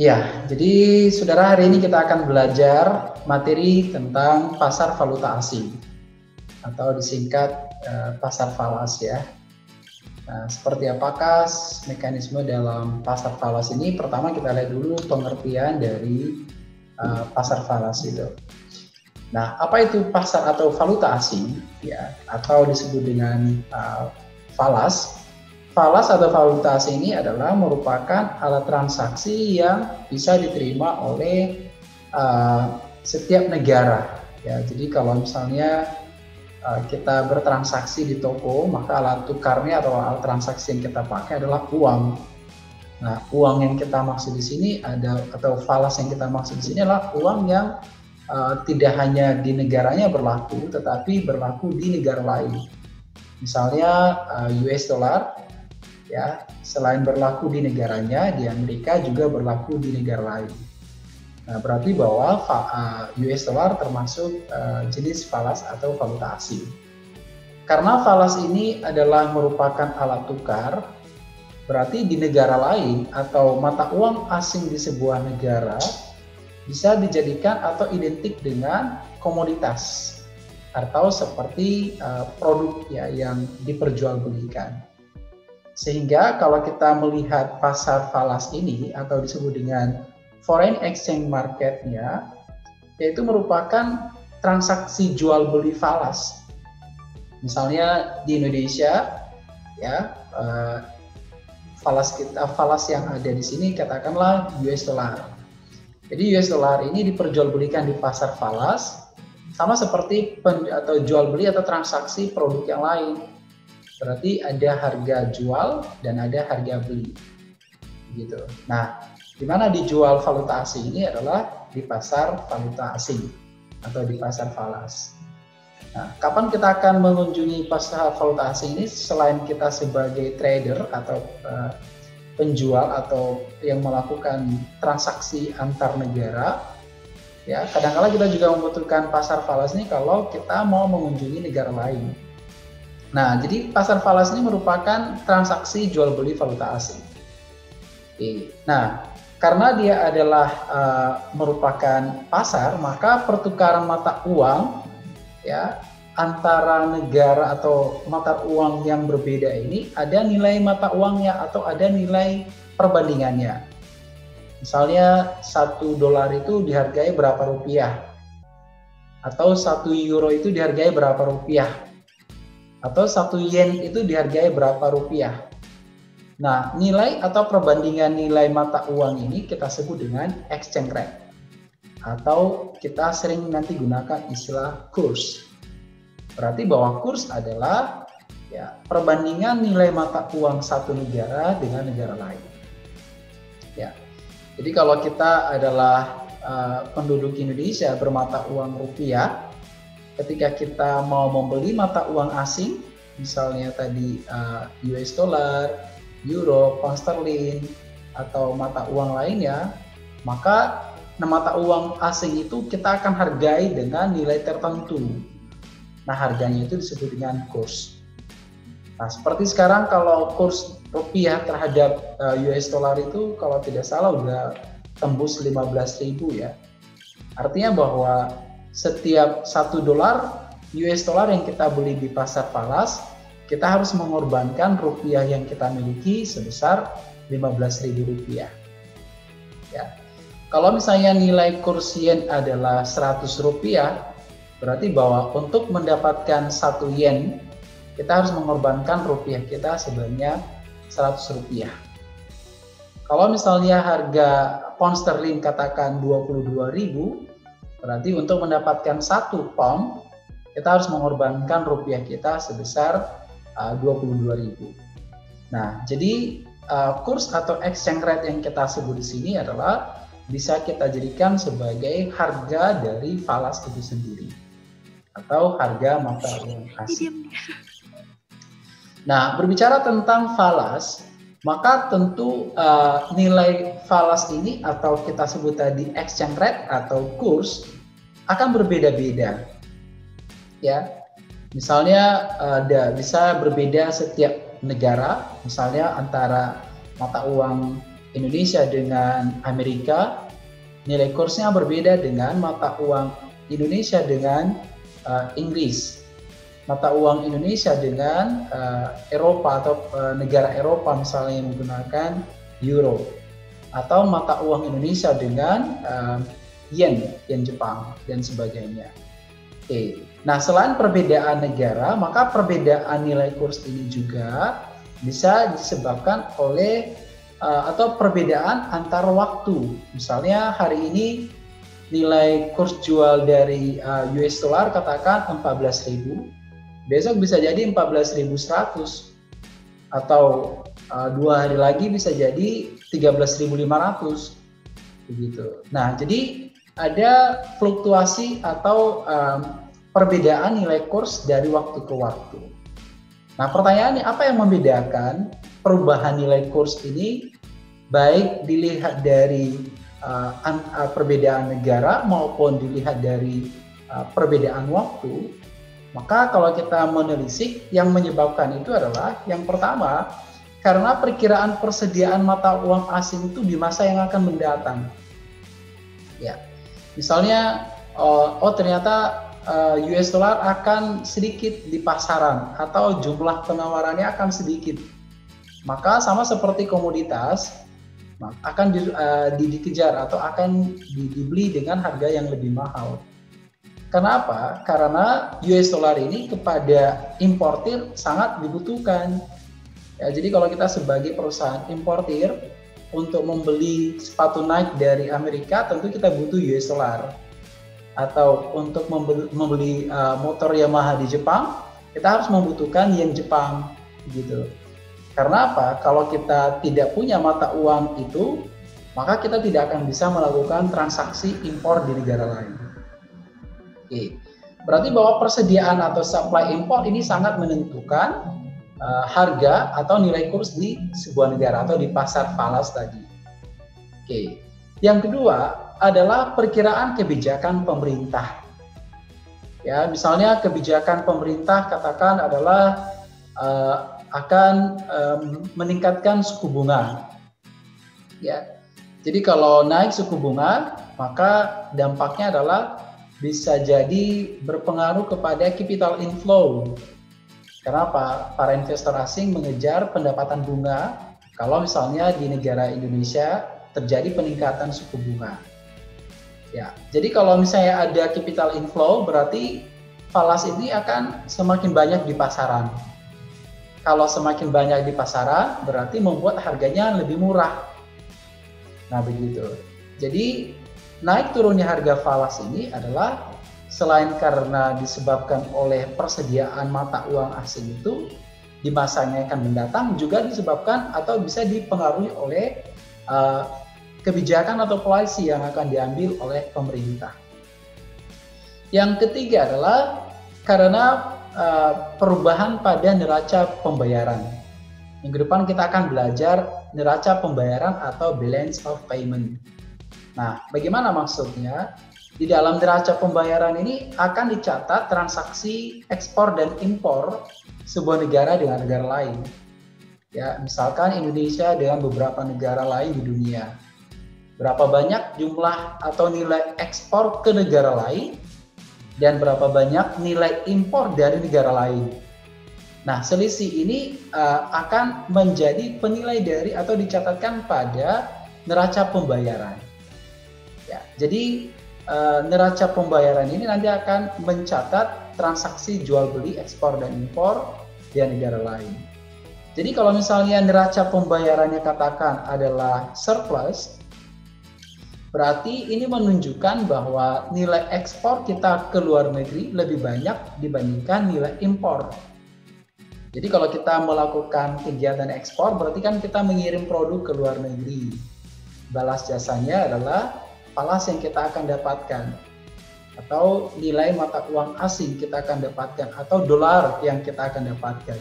Ya, jadi saudara, hari ini kita akan belajar materi tentang pasar valuta asing atau disingkat pasar falas ya. Nah, seperti apakah mekanisme dalam pasar falas ini? Pertama kita lihat dulu pengertian dari pasar falas itu. Nah, apa itu pasar atau valuta asing ya, atau disebut dengan falas? Falas atau valuta asing ini adalah merupakan alat transaksi yang bisa diterima oleh setiap negara. Ya, jadi kalau misalnya kita bertransaksi di toko, maka alat tukarnya atau alat transaksi yang kita pakai adalah uang. Nah, uang yang kita maksud di sini atau falas yang kita maksud di sini adalah uang yang tidak hanya di negaranya berlaku, tetapi berlaku di negara lain. Misalnya US dollar. Ya, selain berlaku di negaranya, di Amerika juga berlaku di negara lain. Nah, berarti bahwa US dollar termasuk jenis falas atau valuta asing. Karena falas ini adalah merupakan alat tukar, berarti di negara lain atau mata uang asing di sebuah negara bisa dijadikan atau identik dengan komoditas atau seperti produk ya yang diperjualbelikan. Sehingga kalau kita melihat pasar falas ini atau disebut dengan foreign exchange marketnya, yaitu merupakan transaksi jual beli falas. Misalnya di Indonesia, ya falas yang ada di sini katakanlah US dollar. Jadi US dollar ini diperjualbelikan di pasar falas, sama seperti atau jual beli atau transaksi produk yang lain. Berarti ada harga jual dan ada harga beli, gitu. Nah, di mana dijual valuta asing ini adalah di pasar valuta asing atau di pasar falas. Nah, kapan kita akan mengunjungi pasar valuta asing ini selain kita sebagai trader atau penjual atau yang melakukan transaksi antar negara? Ya, kadang-kala kita juga membutuhkan pasar falas ini kalau kita mau mengunjungi negara lain. Nah, jadi pasar falas ini merupakan transaksi jual beli valuta asing. Oke. Nah, karena dia adalah merupakan pasar, maka pertukaran mata uang ya antara negara atau mata uang yang berbeda ini ada nilai mata uangnya atau ada nilai perbandingannya. Misalnya 1 dolar itu dihargai berapa rupiah, atau 1 euro itu dihargai berapa rupiah, atau 1 yen itu dihargai berapa rupiah. Nah, nilai atau perbandingan nilai mata uang ini kita sebut dengan exchange rate, atau kita sering nanti gunakan istilah kurs. Berarti bahwa kurs adalah ya perbandingan nilai mata uang satu negara dengan negara lain. Ya, jadi kalau kita adalah penduduk Indonesia bermata uang rupiah, ketika kita mau membeli mata uang asing, misalnya tadi US dollar, euro, pound sterling, atau mata uang lainnya, maka mata uang asing itu kita akan hargai dengan nilai tertentu. Nah, harganya itu disebut dengan kurs. Nah, seperti sekarang kalau kurs rupiah terhadap US dollar itu kalau tidak salah udah tembus 15.000 ya. Artinya bahwa setiap 1 dolar US dollar yang kita beli di pasar falas, kita harus mengorbankan rupiah yang kita miliki sebesar 15.000 rupiah. Ya. Kalau misalnya nilai kurs yen adalah 100 rupiah, berarti bahwa untuk mendapatkan 1 yen, kita harus mengorbankan rupiah kita sebanyak 100 rupiah. Kalau misalnya harga pound sterling katakan 22.000, berarti untuk mendapatkan 1 pound, kita harus mengorbankan rupiah kita sebesar 22.000. Nah, jadi kurs atau exchange rate yang kita sebut di sini adalah bisa kita jadikan sebagai harga dari falas itu sendiri atau harga mata uang asing. Nah, berbicara tentang falas, maka tentu nilai falas ini atau kita sebut tadi exchange rate atau kurs akan berbeda-beda. Ya, misalnya bisa berbeda setiap negara, misalnya antara mata uang Indonesia dengan Amerika, nilai kursnya berbeda dengan mata uang Indonesia dengan Inggris, mata uang Indonesia dengan Eropa atau negara Eropa misalnya yang menggunakan euro, atau mata uang Indonesia dengan yen Jepang dan sebagainya. Oke. Nah, selain perbedaan negara, maka perbedaan nilai kurs ini juga bisa disebabkan oleh atau perbedaan antar waktu. Misalnya hari ini nilai kurs jual dari US dollar katakan 14.000, besok bisa jadi 14.100, atau 2 hari lagi bisa jadi 13.500 begitu. Nah, jadi ada fluktuasi atau perbedaan nilai kurs dari waktu ke waktu. Nah, pertanyaannya apa yang membedakan perubahan nilai kurs ini, baik dilihat dari perbedaan negara maupun dilihat dari perbedaan waktu? Maka kalau kita menelisik, yang menyebabkan itu adalah yang pertama, karena perkiraan persediaan mata uang asing itu di masa yang akan mendatang. Ya, misalnya, ternyata US dollar akan sedikit di pasaran atau jumlah penawarannya akan sedikit. Maka sama seperti komoditas, akan dikejar atau akan dibeli dengan harga yang lebih mahal. Kenapa? Karena US dollar ini kepada importir sangat dibutuhkan. Ya, jadi kalau kita sebagai perusahaan importir untuk membeli sepatu Nike dari Amerika, tentu kita butuh US dollar. Atau untuk membeli motor Yamaha di Jepang, kita harus membutuhkan yen Jepang, gitu. Karena apa? Kalau kita tidak punya mata uang itu, maka kita tidak akan bisa melakukan transaksi impor di negara lain. Oke, berarti bahwa persediaan atau supply impor ini sangat menentukan harga atau nilai kurs di sebuah negara atau di pasar falas tadi. Oke, yang kedua adalah perkiraan kebijakan pemerintah. Ya, misalnya kebijakan pemerintah katakan adalah akan meningkatkan suku bunga. Ya, jadi kalau naik suku bunga, maka dampaknya adalah bisa jadi berpengaruh kepada capital inflow. Kenapa? Para investor asing mengejar pendapatan bunga kalau misalnya di negara Indonesia terjadi peningkatan suku bunga. Ya, jadi kalau misalnya ada capital inflow, berarti falas ini akan semakin banyak di pasaran. Kalau semakin banyak di pasaran, berarti membuat harganya lebih murah. Nah, begitu. Jadi, naik turunnya harga falas ini adalah selain karena disebabkan oleh persediaan mata uang asing itu di masa yang akan mendatang, juga disebabkan atau bisa dipengaruhi oleh kebijakan atau polisi yang akan diambil oleh pemerintah. Yang ketiga adalah karena perubahan pada neraca pembayaran. Minggu depan kita akan belajar neraca pembayaran atau balance of payment. Nah, bagaimana maksudnya? Di dalam neraca pembayaran ini akan dicatat transaksi ekspor dan impor sebuah negara dengan negara lain. Ya, misalkan Indonesia dengan beberapa negara lain di dunia. Berapa banyak jumlah atau nilai ekspor ke negara lain dan berapa banyak nilai impor dari negara lain. Nah, selisih ini akan menjadi penilai dari atau dicatatkan pada neraca pembayaran. Ya, jadi neraca pembayaran ini nanti akan mencatat transaksi jual beli ekspor dan impor dari negara lain. Jadi kalau misalnya neraca pembayarannya katakan adalah surplus, berarti ini menunjukkan bahwa nilai ekspor kita ke luar negeri lebih banyak dibandingkan nilai impor. Jadi kalau kita melakukan kegiatan ekspor, berarti kan kita mengirim produk ke luar negeri. Balas jasanya adalah falas yang kita akan dapatkan, atau nilai mata uang asing kita akan dapatkan, atau dolar yang kita akan dapatkan.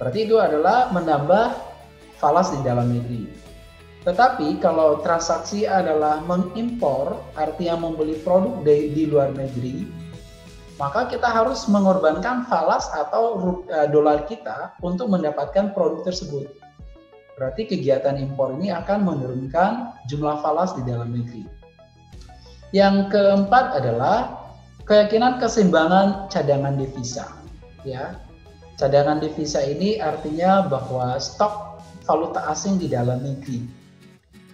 Berarti itu adalah menambah falas di dalam negeri. Tetapi kalau transaksi adalah mengimpor, artinya membeli produk di luar negeri, maka kita harus mengorbankan falas atau dolar kita untuk mendapatkan produk tersebut. berarti kegiatan impor ini akan menurunkan jumlah falas di dalam negeri. Yang keempat adalah keyakinan keseimbangan cadangan devisa. Ya, cadangan devisa ini artinya bahwa stok valuta asing di dalam negeri.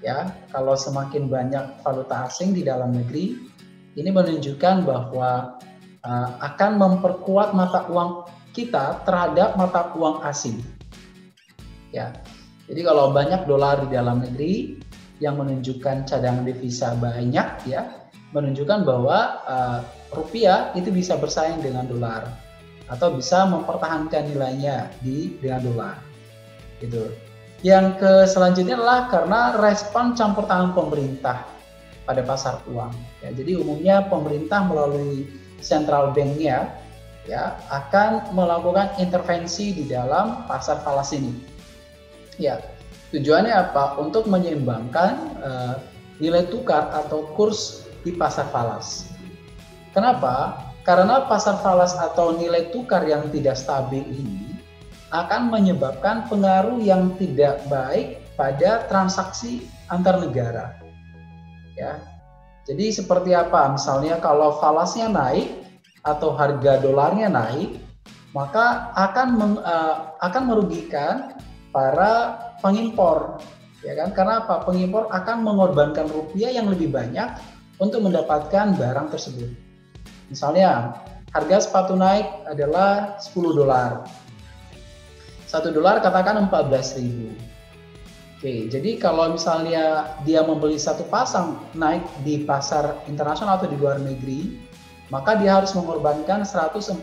Ya, kalau semakin banyak valuta asing di dalam negeri, ini menunjukkan bahwa akan memperkuat mata uang kita terhadap mata uang asing. Ya, jadi kalau banyak dolar di dalam negeri yang menunjukkan cadangan devisa banyak, ya, menunjukkan bahwa rupiah itu bisa bersaing dengan dolar atau bisa mempertahankan nilainya dengan dolar. Gitu. Yang selanjutnya adalah karena respon campur tangan pemerintah pada pasar uang. Ya, jadi umumnya pemerintah melalui central bank-nya ya akan melakukan intervensi di dalam pasar falas ini. Ya, tujuannya apa? Untuk menyeimbangkan nilai tukar atau kurs di pasar falas. Kenapa? Karena pasar falas atau nilai tukar yang tidak stabil ini akan menyebabkan pengaruh yang tidak baik pada transaksi antar negara. Ya. Jadi seperti apa? Misalnya kalau falasnya naik atau harga dolarnya naik, maka akan merugikan para pengimpor, ya kan? Karena apa? Pengimpor akan mengorbankan rupiah yang lebih banyak untuk mendapatkan barang tersebut. Misalnya, harga sepatu naik adalah 10 dolar. 1 dolar katakan 14.000. Oke, jadi kalau misalnya dia membeli satu pasang naik di pasar internasional atau di luar negeri, maka dia harus mengorbankan 140.000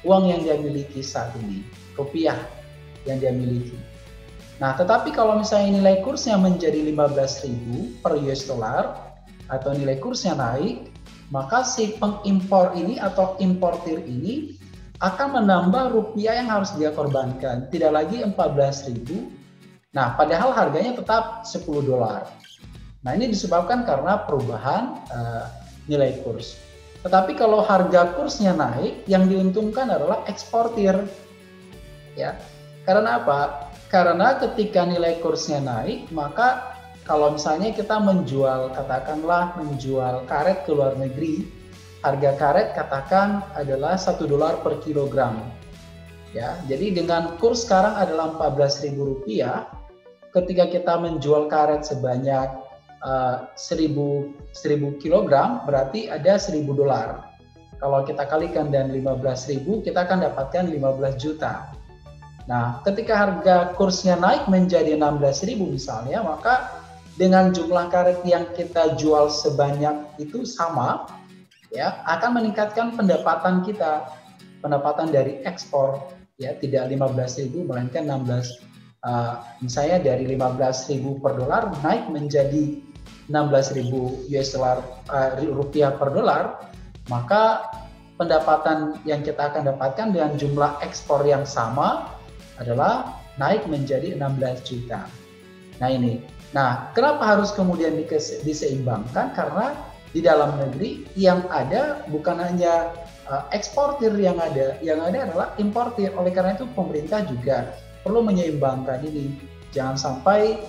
uang yang dia miliki saat ini, rupiah yang dia miliki. Nah, tetapi kalau misalnya nilai kursnya menjadi 15.000 per US dollar atau nilai kursnya naik, maka si pengimpor ini atau importir ini akan menambah rupiah yang harus dia korbankan, tidak lagi 14.000. Nah, padahal harganya tetap 10 dolar. Nah, ini disebabkan karena perubahan nilai kurs. Tetapi kalau harga kursnya naik, yang diuntungkan adalah eksportir. Ya. Karena apa? Karena ketika nilai kursnya naik, maka kalau misalnya kita katakanlah menjual karet ke luar negeri, harga karet katakan adalah 1 dolar per kilogram. Ya, jadi dengan kurs sekarang adalah 14.000 rupiah, ketika kita menjual karet sebanyak 1.000 kilogram, berarti ada 1.000 dolar. Kalau kita kalikan dan 15.000, kita akan dapatkan 15 juta. Nah, ketika harga kursnya naik menjadi 16.000 misalnya, maka dengan jumlah karet yang kita jual sebanyak itu sama, ya, akan meningkatkan pendapatan kita, pendapatan dari ekspor, ya, tidak 15.000 melainkan 16. Misalnya dari 15.000 per dolar naik menjadi 16.000 US dollar rupiah per dolar, maka pendapatan yang kita akan dapatkan dengan jumlah ekspor yang sama adalah naik menjadi 16 juta. Nah ini. Nah, kenapa harus kemudian diseimbangkan? Karena di dalam negeri yang ada bukan hanya eksportir yang ada adalah importir. Oleh karena itu pemerintah juga perlu menyeimbangkan ini. Jangan sampai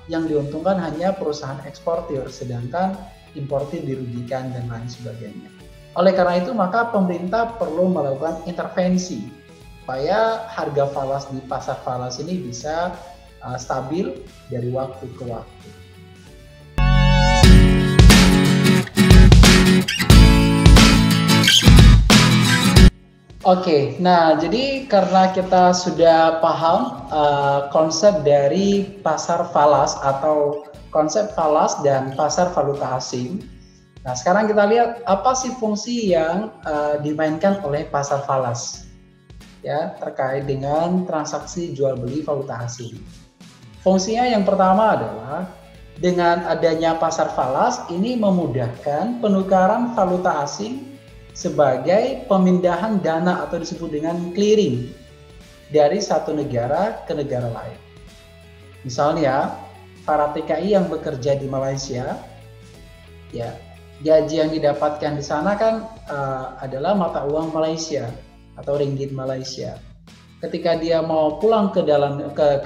yang diuntungkan hanya perusahaan eksportir, sedangkan importir dirugikan dan lain sebagainya. Oleh karena itu maka pemerintah perlu melakukan intervensi supaya harga falas di pasar falas ini bisa stabil dari waktu ke waktu. Oke, nah jadi karena kita sudah paham konsep dari pasar falas atau konsep falas dan pasar valuta asing. Nah sekarang kita lihat apa sih fungsi yang dimainkan oleh pasar falas, ya, terkait dengan transaksi jual beli valuta asing. Fungsinya yang pertama adalah dengan adanya pasar falas ini memudahkan penukaran valuta asing sebagai pemindahan dana atau disebut dengan clearing dari satu negara ke negara lain. Misalnya para TKI yang bekerja di Malaysia, ya, gaji yang didapatkan di sana kan adalah mata uang Malaysia atau ringgit Malaysia. ketika dia mau pulang ke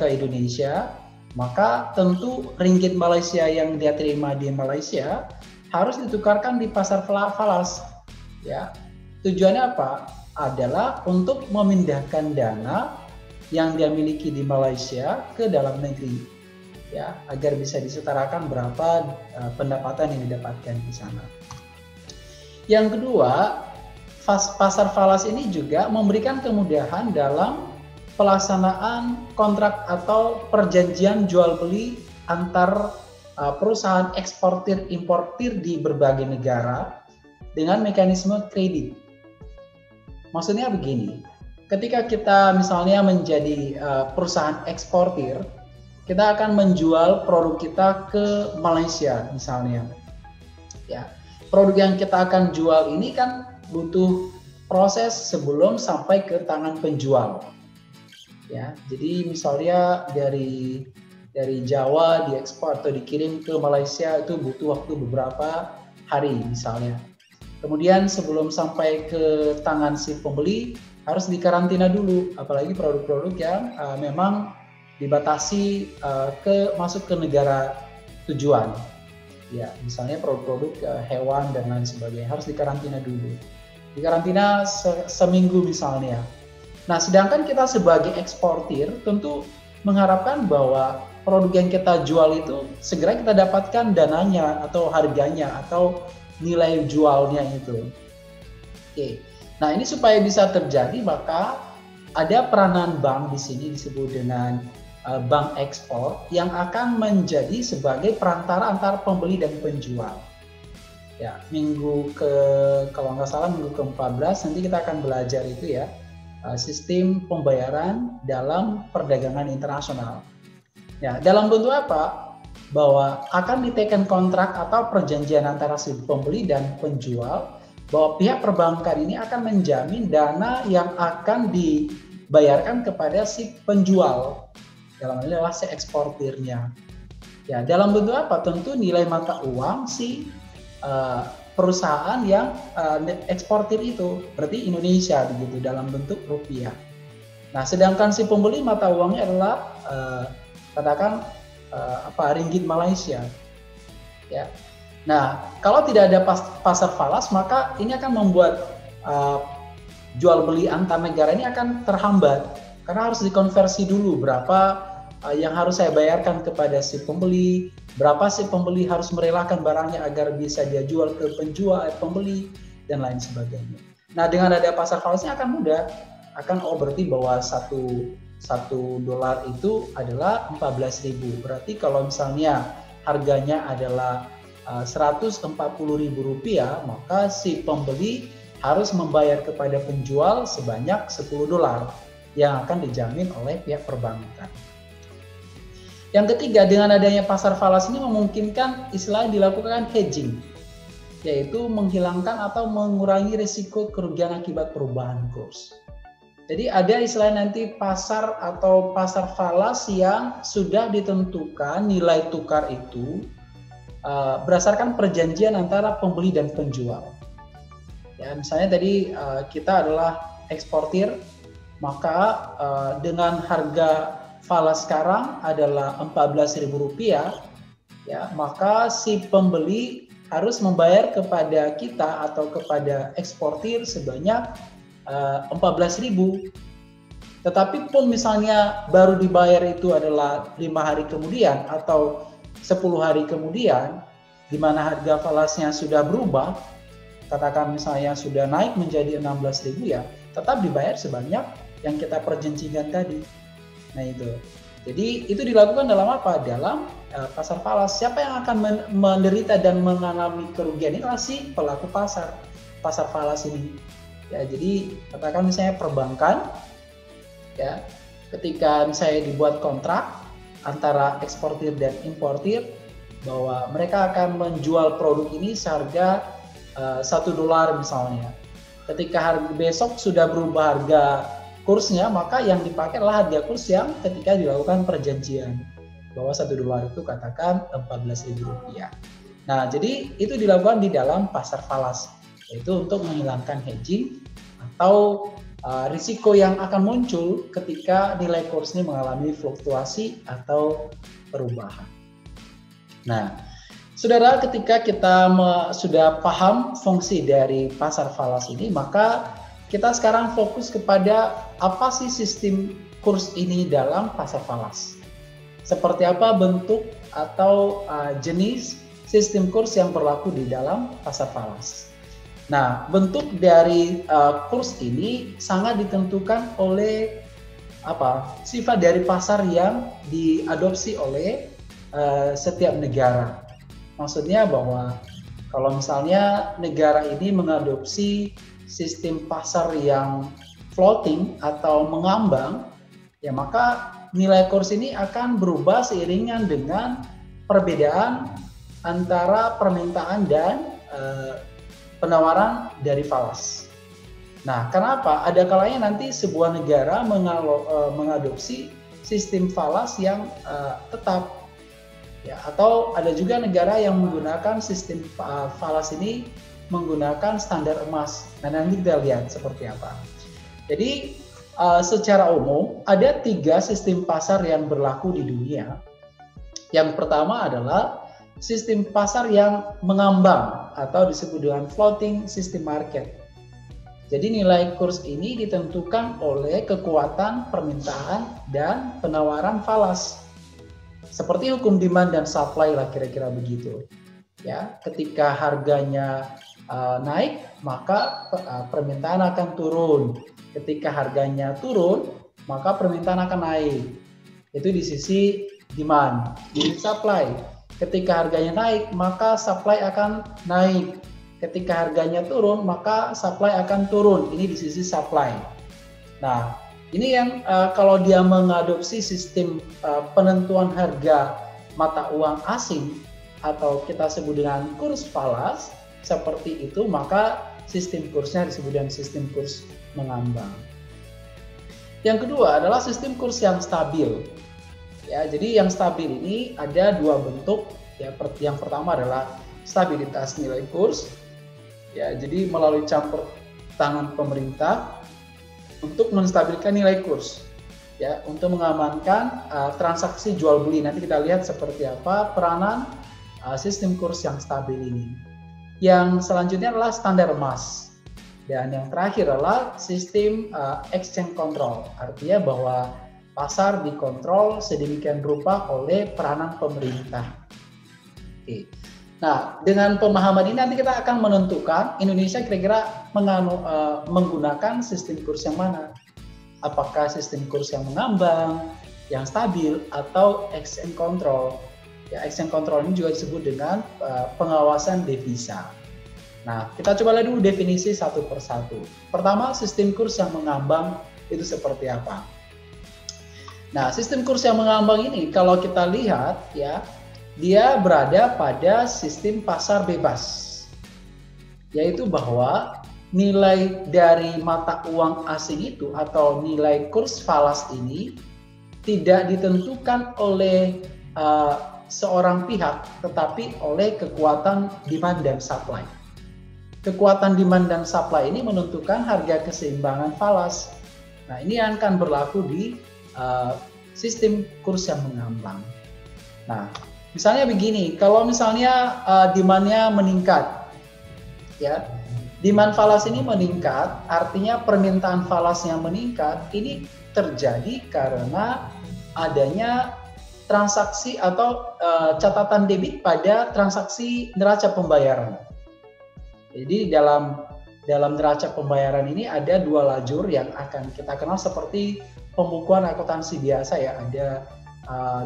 Indonesia, maka tentu ringgit Malaysia yang dia terima di Malaysia harus ditukarkan di pasar falas. Ya, tujuannya apa? Adalah untuk memindahkan dana yang dia miliki di Malaysia ke dalam negeri, ya, agar bisa disetarakan berapa pendapatan yang didapatkan di sana. Yang kedua, pasar falas ini juga memberikan kemudahan dalam pelaksanaan kontrak atau perjanjian jual beli antar perusahaan eksportir importir di berbagai negara dengan mekanisme kredit. Maksudnya begini, ketika kita misalnya menjadi perusahaan eksportir, kita akan menjual produk kita ke Malaysia misalnya. Ya, produk yang kita akan jual ini kan butuh proses sebelum sampai ke tangan penjual. Ya, jadi misalnya dari Jawa diekspor atau dikirim ke Malaysia itu butuh waktu beberapa hari misalnya. Kemudian sebelum sampai ke tangan si pembeli harus dikarantina dulu, apalagi produk-produk yang memang dibatasi masuk ke negara tujuan. Ya, misalnya produk-produk hewan dan lain sebagainya harus dikarantina dulu. Dikarantina seminggu misalnya. Nah, sedangkan kita sebagai eksportir tentu mengharapkan bahwa produk yang kita jual itu segera kita dapatkan dananya atau harganya atau nilai jualnya itu. Oke. Nah, ini supaya bisa terjadi maka ada peranan bank di sini disebut dengan bank ekspor yang akan menjadi sebagai perantara antara pembeli dan penjual. Ya, kalau nggak salah minggu ke-14 nanti kita akan belajar itu ya, sistem pembayaran dalam perdagangan internasional. Ya, dalam bentuk apa? Bahwa akan diteken kontrak atau perjanjian antara si pembeli dan penjual, bahwa pihak perbankan ini akan menjamin dana yang akan dibayarkan kepada si penjual, dalam hal ini adalah si eksportirnya. Ya, dalam bentuk apa? Tentu nilai mata uang si perusahaan yang eksportir itu, berarti Indonesia begitu, dalam bentuk rupiah. Nah, sedangkan si pembeli mata uangnya adalah katakan ringgit Malaysia. Ya. Nah, kalau tidak ada pasar falas, maka ini akan membuat jual beli antar negara ini akan terhambat karena harus dikonversi dulu berapa yang harus saya bayarkan kepada si pembeli, berapa si pembeli harus merelakan barangnya agar bisa dia jual ke pembeli, dan lain sebagainya. Nah, dengan ada pasar falasnya akan mudah, berarti bahwa satu dolar itu adalah 14.000. Berarti kalau misalnya harganya adalah 140.000 rupiah, maka si pembeli harus membayar kepada penjual sebanyak 10 dolar yang akan dijamin oleh pihak perbankan. Yang ketiga, dengan adanya pasar falas ini memungkinkan istilahnya dilakukan hedging, yaitu menghilangkan atau mengurangi risiko kerugian akibat perubahan kurs. Jadi ada istilah nanti pasar atau pasar falas yang sudah ditentukan nilai tukar itu berdasarkan perjanjian antara pembeli dan penjual. Ya, misalnya tadi kita adalah eksportir, maka dengan harga falas sekarang adalah 14.000 rupiah, ya, maka si pembeli harus membayar kepada kita atau kepada eksportir sebanyak 14.000. Tetapi pun misalnya baru dibayar itu adalah 5 hari kemudian atau 10 hari kemudian, di mana harga falasnya sudah berubah, katakan misalnya sudah naik menjadi 16.000, ya tetap dibayar sebanyak yang kita perjanjikan tadi. Nah itu. Jadi itu dilakukan dalam apa? Dalam pasar falas. Siapa yang akan menderita dan mengalami kerugian ini adalah si pelaku pasar falas ini. Ya, jadi katakan misalnya perbankan, ya, ketika misalnya dibuat kontrak antara eksportir dan importir bahwa mereka akan menjual produk ini seharga 1 dolar misalnya. Ketika besok sudah berubah harga kursnya, maka yang dipakai adalah harga kurs yang ketika dilakukan perjanjian bahwa 1 dolar itu katakan 14.000 rupiah. Nah, jadi itu dilakukan di dalam pasar falas, yaitu untuk menghilangkan hedging atau risiko yang akan muncul ketika nilai kurs ini mengalami fluktuasi atau perubahan. Nah, saudara, ketika kita sudah paham fungsi dari pasar falas ini, maka kita sekarang fokus kepada apa sih sistem kurs ini dalam pasar falas. Seperti apa bentuk atau jenis sistem kurs yang berlaku di dalam pasar falas. Nah, bentuk dari kurs ini sangat ditentukan oleh sifat dari pasar yang diadopsi oleh setiap negara. Maksudnya bahwa kalau misalnya negara ini mengadopsi sistem pasar yang floating atau mengambang, ya maka nilai kurs ini akan berubah seiringan dengan perbedaan antara permintaan dan penawaran dari falas. Nah, kenapa? Ada kalanya nanti sebuah negara mengadopsi sistem falas yang tetap, ya, atau ada juga negara yang menggunakan sistem falas ini menggunakan standar emas. Nah, nanti kita lihat seperti apa. Jadi secara umum ada 3 sistem pasar yang berlaku di dunia. Yang pertama adalah sistem pasar yang mengambang atau disebut dengan floating system market. Jadi nilai kurs ini ditentukan oleh kekuatan permintaan dan penawaran falas. Seperti hukum demand dan supply lah, kira-kira begitu. Ya, ketika harganya naik, maka permintaan akan turun. Ketika harganya turun, maka permintaan akan naik. Itu di sisi demand. Di sisi supply, ketika harganya naik, maka supply akan naik. Ketika harganya turun, maka supply akan turun. Ini di sisi supply. Nah, ini yang kalau dia mengadopsi sistem penentuan harga mata uang asing atau kita sebut dengan kurs falas, seperti itu, maka sistem kursnya disebut dengan sistem kurs mengambang. Yang kedua adalah sistem kurs yang stabil. Ya, jadi yang stabil ini ada 2 bentuk. Ya, yang pertama adalah stabilitas nilai kurs. Ya, jadi melalui campur tangan pemerintah untuk menstabilkan nilai kurs. Ya, untuk mengamankan transaksi jual beli. Nanti kita lihat seperti apa peranan sistem kurs yang stabil ini. Yang selanjutnya adalah standar emas. Dan yang terakhir adalah sistem exchange control. Artinya bahwa pasar dikontrol sedemikian rupa oleh peranan pemerintah. Oke. Nah, dengan pemahaman ini nanti kita akan menentukan Indonesia kira-kira menggunakan sistem kurs yang mana. Apakah sistem kurs yang mengambang, yang stabil, atau exchange control. Ya, exchange control ini juga disebut dengan pengawasan devisa. Nah, kita coba lihat dulu definisi satu persatu. Pertama, sistem kurs yang mengambang itu seperti apa? Nah, sistem kurs yang mengambang ini kalau kita lihat ya, dia berada pada sistem pasar bebas. Yaitu bahwa nilai dari mata uang asing itu atau nilai kurs falas ini tidak ditentukan oleh seorang pihak, tetapi oleh kekuatan demand dan supply. Kekuatan demand dan supply ini menentukan harga keseimbangan falas. Nah, ini akan berlaku di sistem kurs yang mengambang. Nah, misalnya begini, kalau misalnya demand-nya meningkat, ya, demand falas ini meningkat, artinya permintaan falasnya meningkat. Ini terjadi karena adanya transaksi atau catatan debit pada transaksi neraca pembayaran. Jadi dalam neraca pembayaran ini ada 2 lajur yang akan kita kenal seperti pembukuan akuntansi biasa ya, ada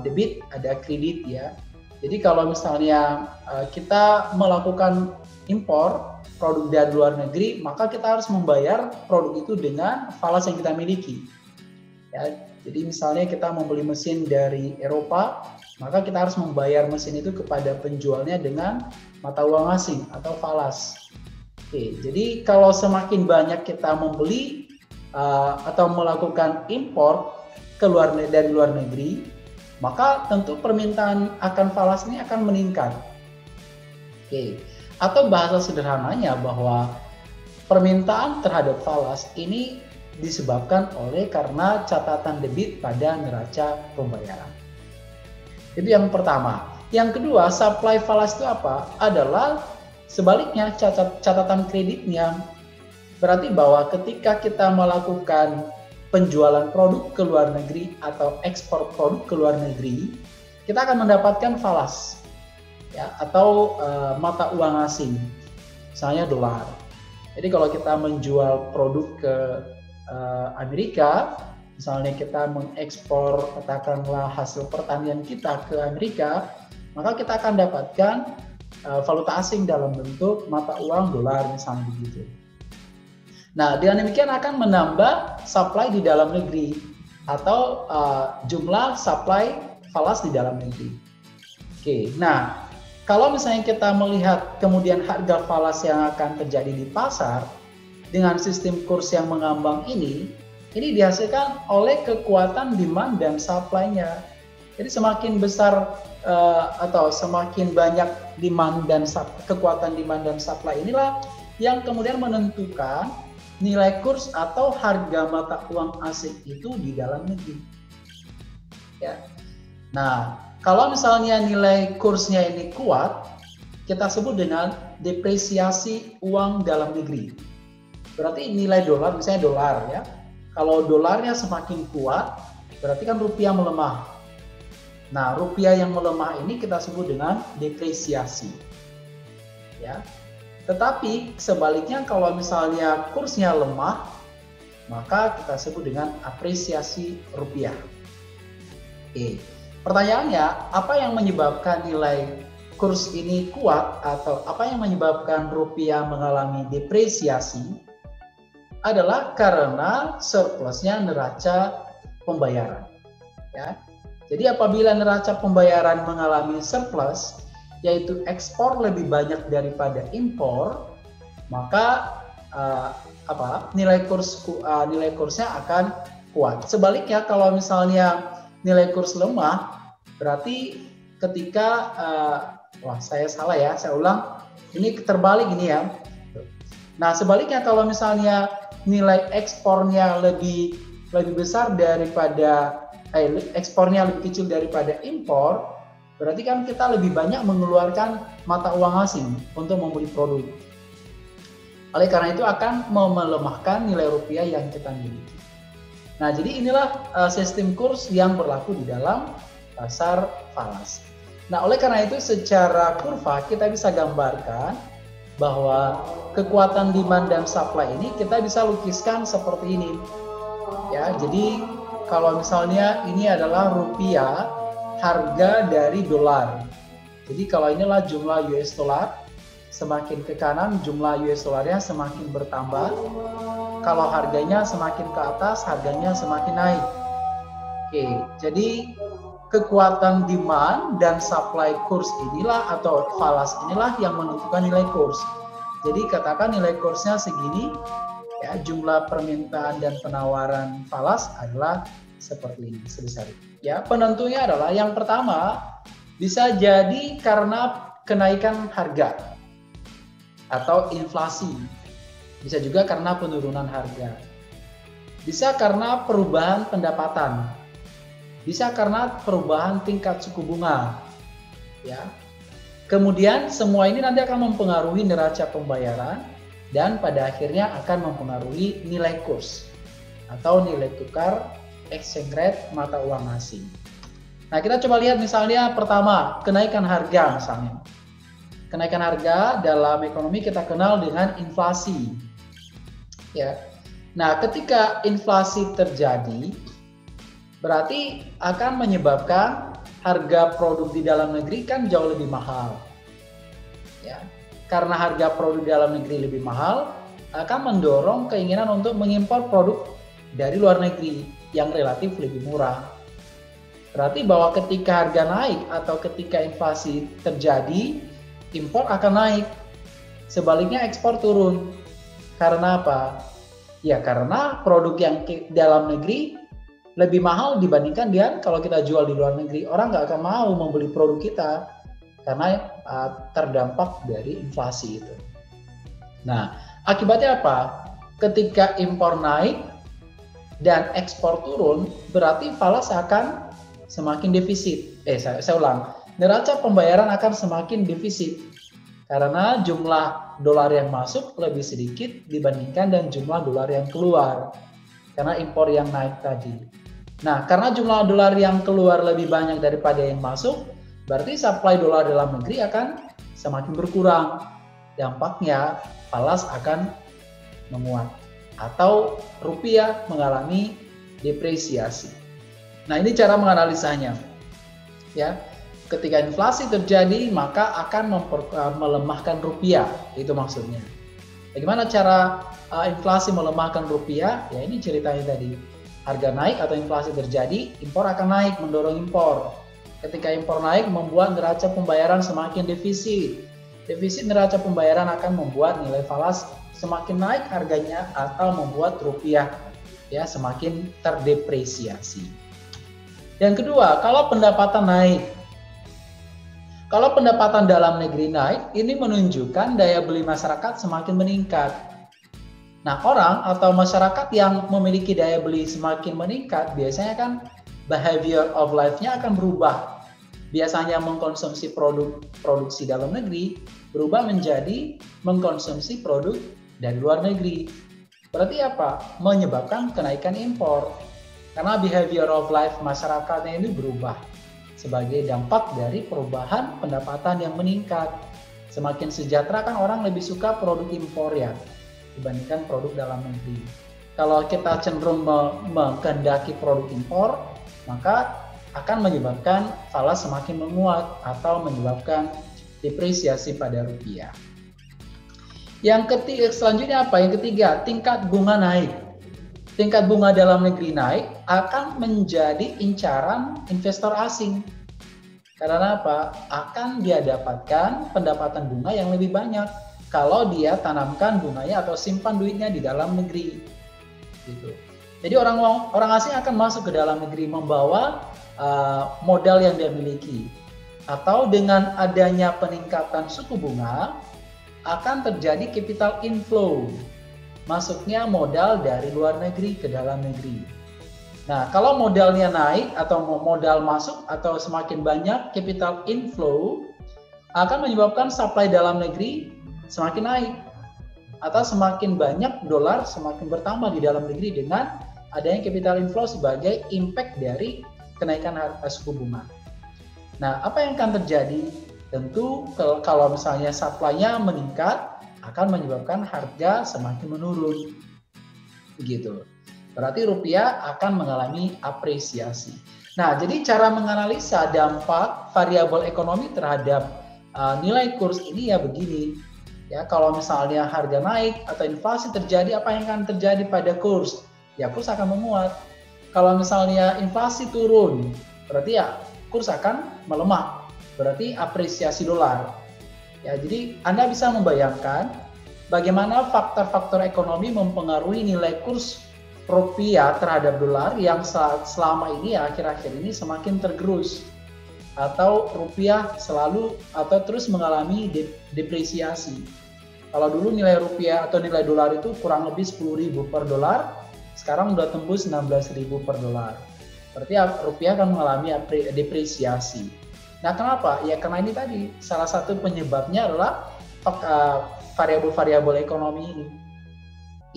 debit, ada kredit ya. Jadi kalau misalnya kita melakukan impor produk dari luar negeri, maka kita harus membayar produk itu dengan falas yang kita miliki. Ya, jadi misalnya kita membeli mesin dari Eropa, maka kita harus membayar mesin itu kepada penjualnya dengan mata uang asing atau falas. Oke, jadi kalau semakin banyak kita membeli atau melakukan impor dari luar negeri, maka tentu permintaan akan falas ini akan meningkat. Oke, atau bahasa sederhananya bahwa permintaan terhadap falas ini disebabkan oleh karena catatan debit pada neraca pembayaran. Itu yang pertama. Yang kedua, supply falas itu apa? Adalah sebaliknya catatan kreditnya. Berarti bahwa ketika kita melakukan penjualan produk ke luar negeri atau ekspor produk ke luar negeri, kita akan mendapatkan falas, ya, atau mata uang asing, misalnya dolar. Jadi kalau kita menjual produk ke Amerika, misalnya kita mengekspor katakanlah hasil pertanian kita ke Amerika, maka kita akan dapatkan valuta asing dalam bentuk mata uang dolar misalnya begitu. Nah, dengan demikian akan menambah supply di dalam negeri atau jumlah supply falas di dalam negeri. Oke, nah kalau misalnya kita melihat kemudian harga falas yang akan terjadi di pasar dengan sistem kurs yang mengambang ini dihasilkan oleh kekuatan demand dan supply-nya. Jadi semakin besar atau semakin banyak demand dan kekuatan demand dan supply inilah yang kemudian menentukan nilai kurs atau harga mata uang asing itu di dalam negeri. Ya. Nah, kalau misalnya nilai kursnya ini kuat, kita sebut dengan depresiasi uang dalam negeri. Berarti nilai dolar, misalnya dolar ya, kalau dolarnya semakin kuat, berarti kan rupiah melemah. Nah, rupiah yang melemah ini kita sebut dengan depresiasi. Ya. Tetapi sebaliknya kalau misalnya kursnya lemah, maka kita sebut dengan apresiasi rupiah. Oke. Pertanyaannya, apa yang menyebabkan nilai kurs ini kuat atau apa yang menyebabkan rupiah mengalami depresiasi? Adalah karena surplusnya neraca pembayaran. Ya. Jadi apabila neraca pembayaran mengalami surplus, yaitu ekspor lebih banyak daripada impor, maka nilai kursnya akan kuat. Sebaliknya kalau misalnya nilai kurs lemah, berarti ketika saya salah ya, saya ulang, ini terbalik ini ya. Nah, sebaliknya kalau misalnya nilai ekspornya lebih besar daripada ekspornya lebih kecil daripada impor, berarti kan kita lebih banyak mengeluarkan mata uang asing untuk membeli produk. Oleh karena itu akan melemahkan nilai rupiah yang kita miliki. Nah, jadi inilah sistem kurs yang berlaku di dalam pasar falas. Nah, oleh karena itu secara kurva kita bisa gambarkan bahwa kekuatan demand dan supply ini kita bisa lukiskan seperti ini. Ya, jadi kalau misalnya ini adalah rupiah, harga dari dolar. Jadi kalau inilah jumlah US dollar, semakin ke kanan jumlah US dollarnya semakin bertambah. Kalau harganya semakin ke atas, harganya semakin naik. Oke, jadi kekuatan demand dan supply kurs inilah atau falas inilah yang menentukan nilai kurs. Jadi katakan nilai kursnya segini, ya, jumlah permintaan dan penawaran falas adalah seperti ini, sebesar ini. Ya, penentunya adalah yang pertama bisa jadi karena kenaikan harga atau inflasi. Bisa juga karena penurunan harga. Bisa karena perubahan pendapatan. Bisa karena perubahan tingkat suku bunga. Ya. Kemudian semua ini nanti akan mempengaruhi neraca pembayaran dan pada akhirnya akan mempengaruhi nilai kurs atau nilai tukar exchange rate mata uang asing. Nah, kita coba lihat misalnya pertama, kenaikan harga misalnya. Kenaikan harga dalam ekonomi kita kenal dengan inflasi. Ya. Nah, ketika inflasi terjadi, berarti akan menyebabkan harga produk di dalam negeri kan jauh lebih mahal. Ya. Karena harga produk di dalam negeri lebih mahal, akan mendorong keinginan untuk mengimpor produk dari luar negeri yang relatif lebih murah. Berarti bahwa ketika harga naik atau ketika inflasi terjadi, impor akan naik. Sebaliknya ekspor turun. Karena apa? Ya karena produk yang dalam negeri lebih mahal dibandingkan dia kalau kita jual di luar negeri. Orang nggak akan mau membeli produk kita karena terdampak dari inflasi itu. Nah, akibatnya apa? Ketika impor naik, dan ekspor turun, berarti falas akan semakin defisit. Saya ulang, neraca pembayaran akan semakin defisit karena jumlah dolar yang masuk lebih sedikit dibandingkan dan jumlah dolar yang keluar karena impor yang naik tadi. Nah, karena jumlah dolar yang keluar lebih banyak daripada yang masuk, berarti supply dolar dalam negeri akan semakin berkurang. Dampaknya falas akan menguat atau rupiah mengalami depresiasi. Nah, ini cara menganalisanya. Ya, ketika inflasi terjadi, maka akan melemahkan rupiah, itu maksudnya. Bagaimana cara inflasi melemahkan rupiah? Ya, ini ceritanya tadi. Harga naik atau inflasi terjadi, impor akan naik, mendorong impor. Ketika impor naik, membuat neraca pembayaran semakin defisit. Defisit neraca pembayaran akan membuat nilai falas semakin naik harganya atau membuat rupiah ya semakin terdepresiasi. Yang kedua, kalau pendapatan naik. Kalau pendapatan dalam negeri naik, ini menunjukkan daya beli masyarakat semakin meningkat. Nah, orang atau masyarakat yang memiliki daya beli semakin meningkat, biasanya kan behavior of life-nya akan berubah. Biasanya mengkonsumsi produksi dalam negeri, berubah menjadi mengkonsumsi produk dari luar negeri. Berarti apa? Menyebabkan kenaikan impor. Karena behavior of life masyarakatnya ini berubah sebagai dampak dari perubahan pendapatan yang meningkat. Semakin sejahtera kan orang lebih suka produk impor ya dibandingkan produk dalam negeri. Kalau kita cenderung menghendaki produk impor, maka akan menyebabkan falas semakin menguat atau menyebabkan depresiasi pada rupiah. Yang ketiga, selanjutnya apa? Yang ketiga, tingkat bunga naik. Tingkat bunga dalam negeri naik akan menjadi incaran investor asing. Karena apa? Akan dia dapatkan pendapatan bunga yang lebih banyak kalau dia tanamkan bunganya atau simpan duitnya di dalam negeri. Gitu. Jadi orang asing akan masuk ke dalam negeri membawa modal yang dia miliki. Atau dengan adanya peningkatan suku bunga, akan terjadi capital inflow, masuknya modal dari luar negeri ke dalam negeri. Nah, kalau modalnya naik atau modal masuk atau semakin banyak capital inflow, akan menyebabkan supply dalam negeri semakin naik atau semakin banyak dolar semakin bertambah di dalam negeri dengan adanya capital inflow sebagai impact dari kenaikan harga suku bunga. Nah, apa yang akan terjadi? Tentu kalau misalnya supply-nya meningkat akan menyebabkan harga semakin menurun. Begitu. Berarti rupiah akan mengalami apresiasi. Nah, jadi cara menganalisa dampak variabel ekonomi terhadap nilai kurs ini ya begini. Ya, kalau misalnya harga naik atau inflasi terjadi, apa yang akan terjadi pada kurs? Ya, kurs akan menguat. Kalau misalnya inflasi turun, berarti ya kurs akan melemah. Berarti apresiasi dolar. Ya, jadi Anda bisa membayangkan bagaimana faktor-faktor ekonomi mempengaruhi nilai kurs rupiah terhadap dolar yang selama ini ya akhir-akhir ini semakin tergerus atau rupiah selalu atau terus mengalami depresiasi. Kalau dulu nilai rupiah atau nilai dolar itu kurang lebih 10.000 per dolar, sekarang udah tembus 16.000 per dolar. Berarti rupiah akan mengalami depresiasi. Nah, kenapa? Ya karena ini tadi salah satu penyebabnya adalah variabel-variabel ekonomi ini.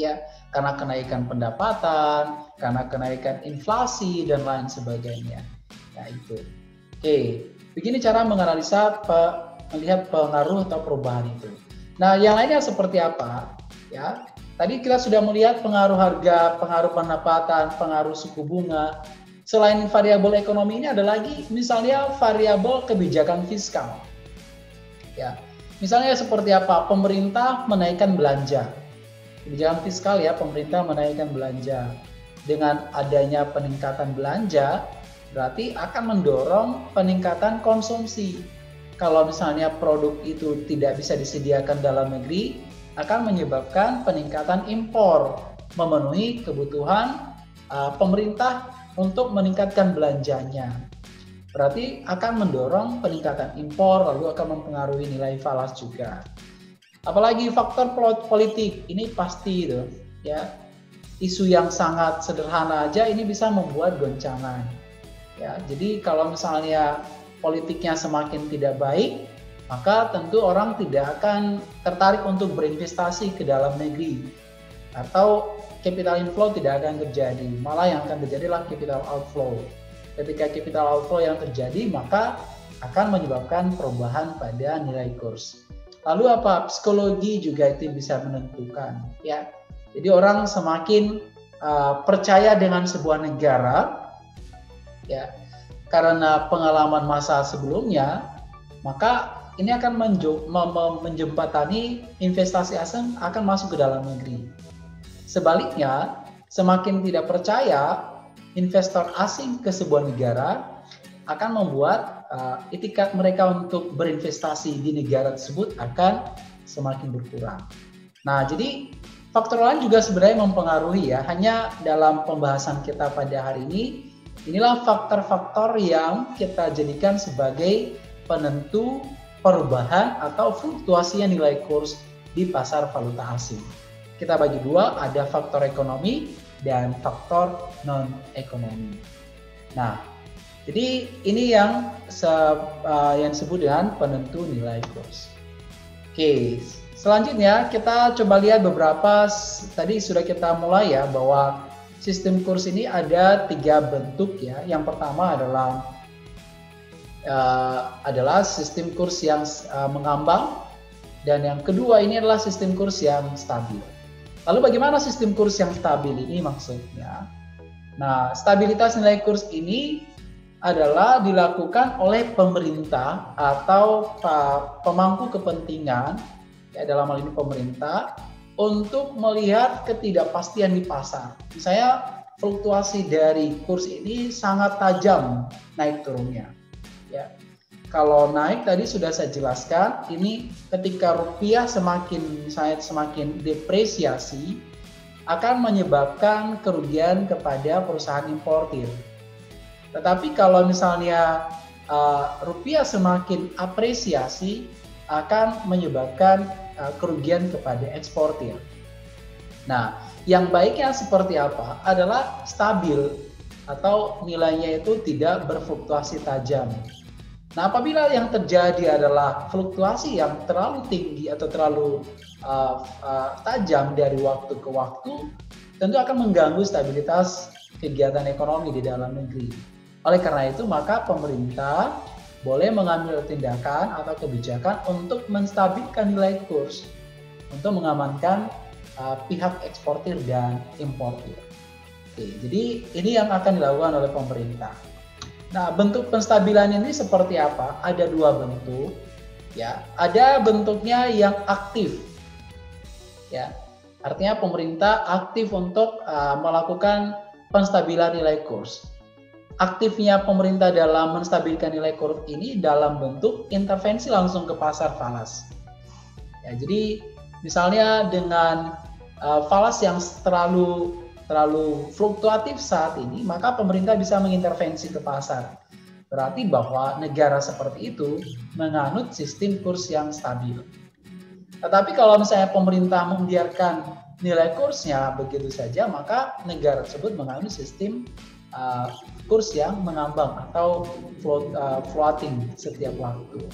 Ya, karena kenaikan pendapatan, karena kenaikan inflasi dan lain sebagainya. Ya itu. Oke, begini cara menganalisa melihat pengaruh atau perubahan itu. Nah, yang lainnya seperti apa? Ya, tadi kita sudah melihat pengaruh harga, pengaruh pendapatan, pengaruh suku bunga. Selain variabel ekonomi ini ada lagi misalnya variabel kebijakan fiskal. Ya, misalnya seperti apa? Pemerintah menaikkan belanja. Kebijakan fiskal ya, pemerintah menaikkan belanja. Dengan adanya peningkatan belanja, berarti akan mendorong peningkatan konsumsi. Kalau misalnya produk itu tidak bisa disediakan dalam negeri, akan menyebabkan peningkatan impor, memenuhi kebutuhan pemerintah untuk meningkatkan belanjanya. Berarti akan mendorong peningkatan impor, lalu akan mempengaruhi nilai falas juga. Apalagi faktor politik, ini pasti itu, ya. isu yang sangat sederhana aja ini bisa membuat goncangan. Ya, jadi kalau misalnya politiknya semakin tidak baik, maka tentu orang tidak akan tertarik untuk berinvestasi ke dalam negeri, atau capital inflow tidak akan terjadi, malah yang akan terjadi adalah capital outflow. Ketika capital outflow yang terjadi, maka akan menyebabkan perubahan pada nilai kurs. Lalu apa? Psikologi juga itu bisa menentukan, ya. Jadi orang semakin percaya dengan sebuah negara, ya, karena pengalaman masa sebelumnya, maka ini akan menjembatani investasi asing akan masuk ke dalam negeri. Sebaliknya, semakin tidak percaya investor asing ke sebuah negara akan membuat itikat mereka untuk berinvestasi di negara tersebut akan semakin berkurang. Nah, jadi faktor lain juga sebenarnya mempengaruhi, ya. Hanya dalam pembahasan kita pada hari ini, inilah faktor-faktor yang kita jadikan sebagai penentu perubahan atau fluktuasinya nilai kurs di pasar valuta asing. Kita bagi dua, ada faktor ekonomi dan faktor non-ekonomi. Nah, jadi ini yang disebut dengan penentu nilai kurs. Oke, selanjutnya kita coba lihat beberapa, tadi sudah kita mulai ya, bahwa sistem kurs ini ada 3 bentuk, ya. Yang pertama adalah sistem kurs yang mengambang, dan yang kedua ini adalah sistem kurs yang stabil. Lalu bagaimana sistem kurs yang stabil ini maksudnya? Nah, stabilitas nilai kurs ini adalah dilakukan oleh pemerintah atau pemangku kepentingan, ya, dalam hal ini pemerintah, untuk melihat ketidakpastian di pasar. Misalnya fluktuasi dari kurs ini sangat tajam naik turunnya, ya. Kalau naik tadi sudah saya jelaskan, ini ketika rupiah semakin depresiasi akan menyebabkan kerugian kepada perusahaan importir. Tetapi kalau misalnya rupiah semakin apresiasi akan menyebabkan kerugian kepada eksportir. Nah, yang baiknya seperti apa? Adalah stabil atau nilainya itu tidak berfluktuasi tajam. Nah, apabila yang terjadi adalah fluktuasi yang terlalu tinggi atau terlalu tajam dari waktu ke waktu, tentu akan mengganggu stabilitas kegiatan ekonomi di dalam negeri. Oleh karena itu, maka pemerintah boleh mengambil tindakan atau kebijakan untuk menstabilkan nilai kurs, untuk mengamankan pihak eksportir dan importir. Oke, jadi ini yang akan dilakukan oleh pemerintah. Nah, bentuk penstabilan ini seperti apa? Ada 2 bentuk, ya. Ada bentuknya yang aktif, ya. Artinya pemerintah aktif untuk melakukan penstabilan nilai kurs. Aktifnya pemerintah dalam menstabilkan nilai kurs ini dalam bentuk intervensi langsung ke pasar falas. Ya, jadi misalnya dengan falas yang terlalu fluktuatif saat ini, maka pemerintah bisa mengintervensi ke pasar. Berarti bahwa negara seperti itu menganut sistem kurs yang stabil. Tetapi kalau misalnya pemerintah membiarkan nilai kursnya begitu saja, maka negara tersebut menganut sistem kurs yang mengambang atau floating setiap waktu.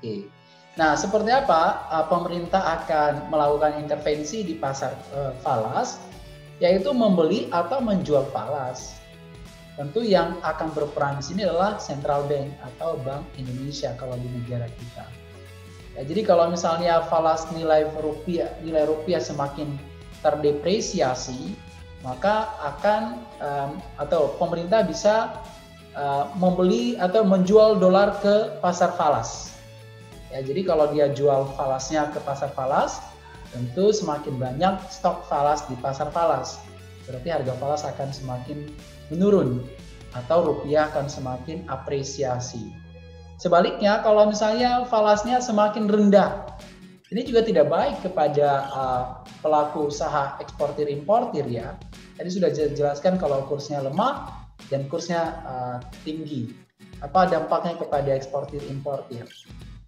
Oke. Nah, seperti apa pemerintah akan melakukan intervensi di pasar falas? Yaitu membeli atau menjual falas. Tentu yang akan berperan di sini adalah Central Bank atau Bank Indonesia kalau di negara kita. Ya, jadi kalau misalnya falas nilai rupiah semakin terdepresiasi, maka akan atau pemerintah bisa membeli atau menjual dolar ke pasar falas. Ya, jadi kalau dia jual falasnya ke pasar falas, tentu semakin banyak stok falas di pasar falas, berarti harga falas akan semakin menurun atau rupiah akan semakin apresiasi. Sebaliknya, kalau misalnya falasnya semakin rendah, ini juga tidak baik kepada pelaku usaha eksportir importir, ya. Tadi sudah dijelaskan kalau kursnya lemah dan kursnya tinggi, apa dampaknya kepada eksportir importir.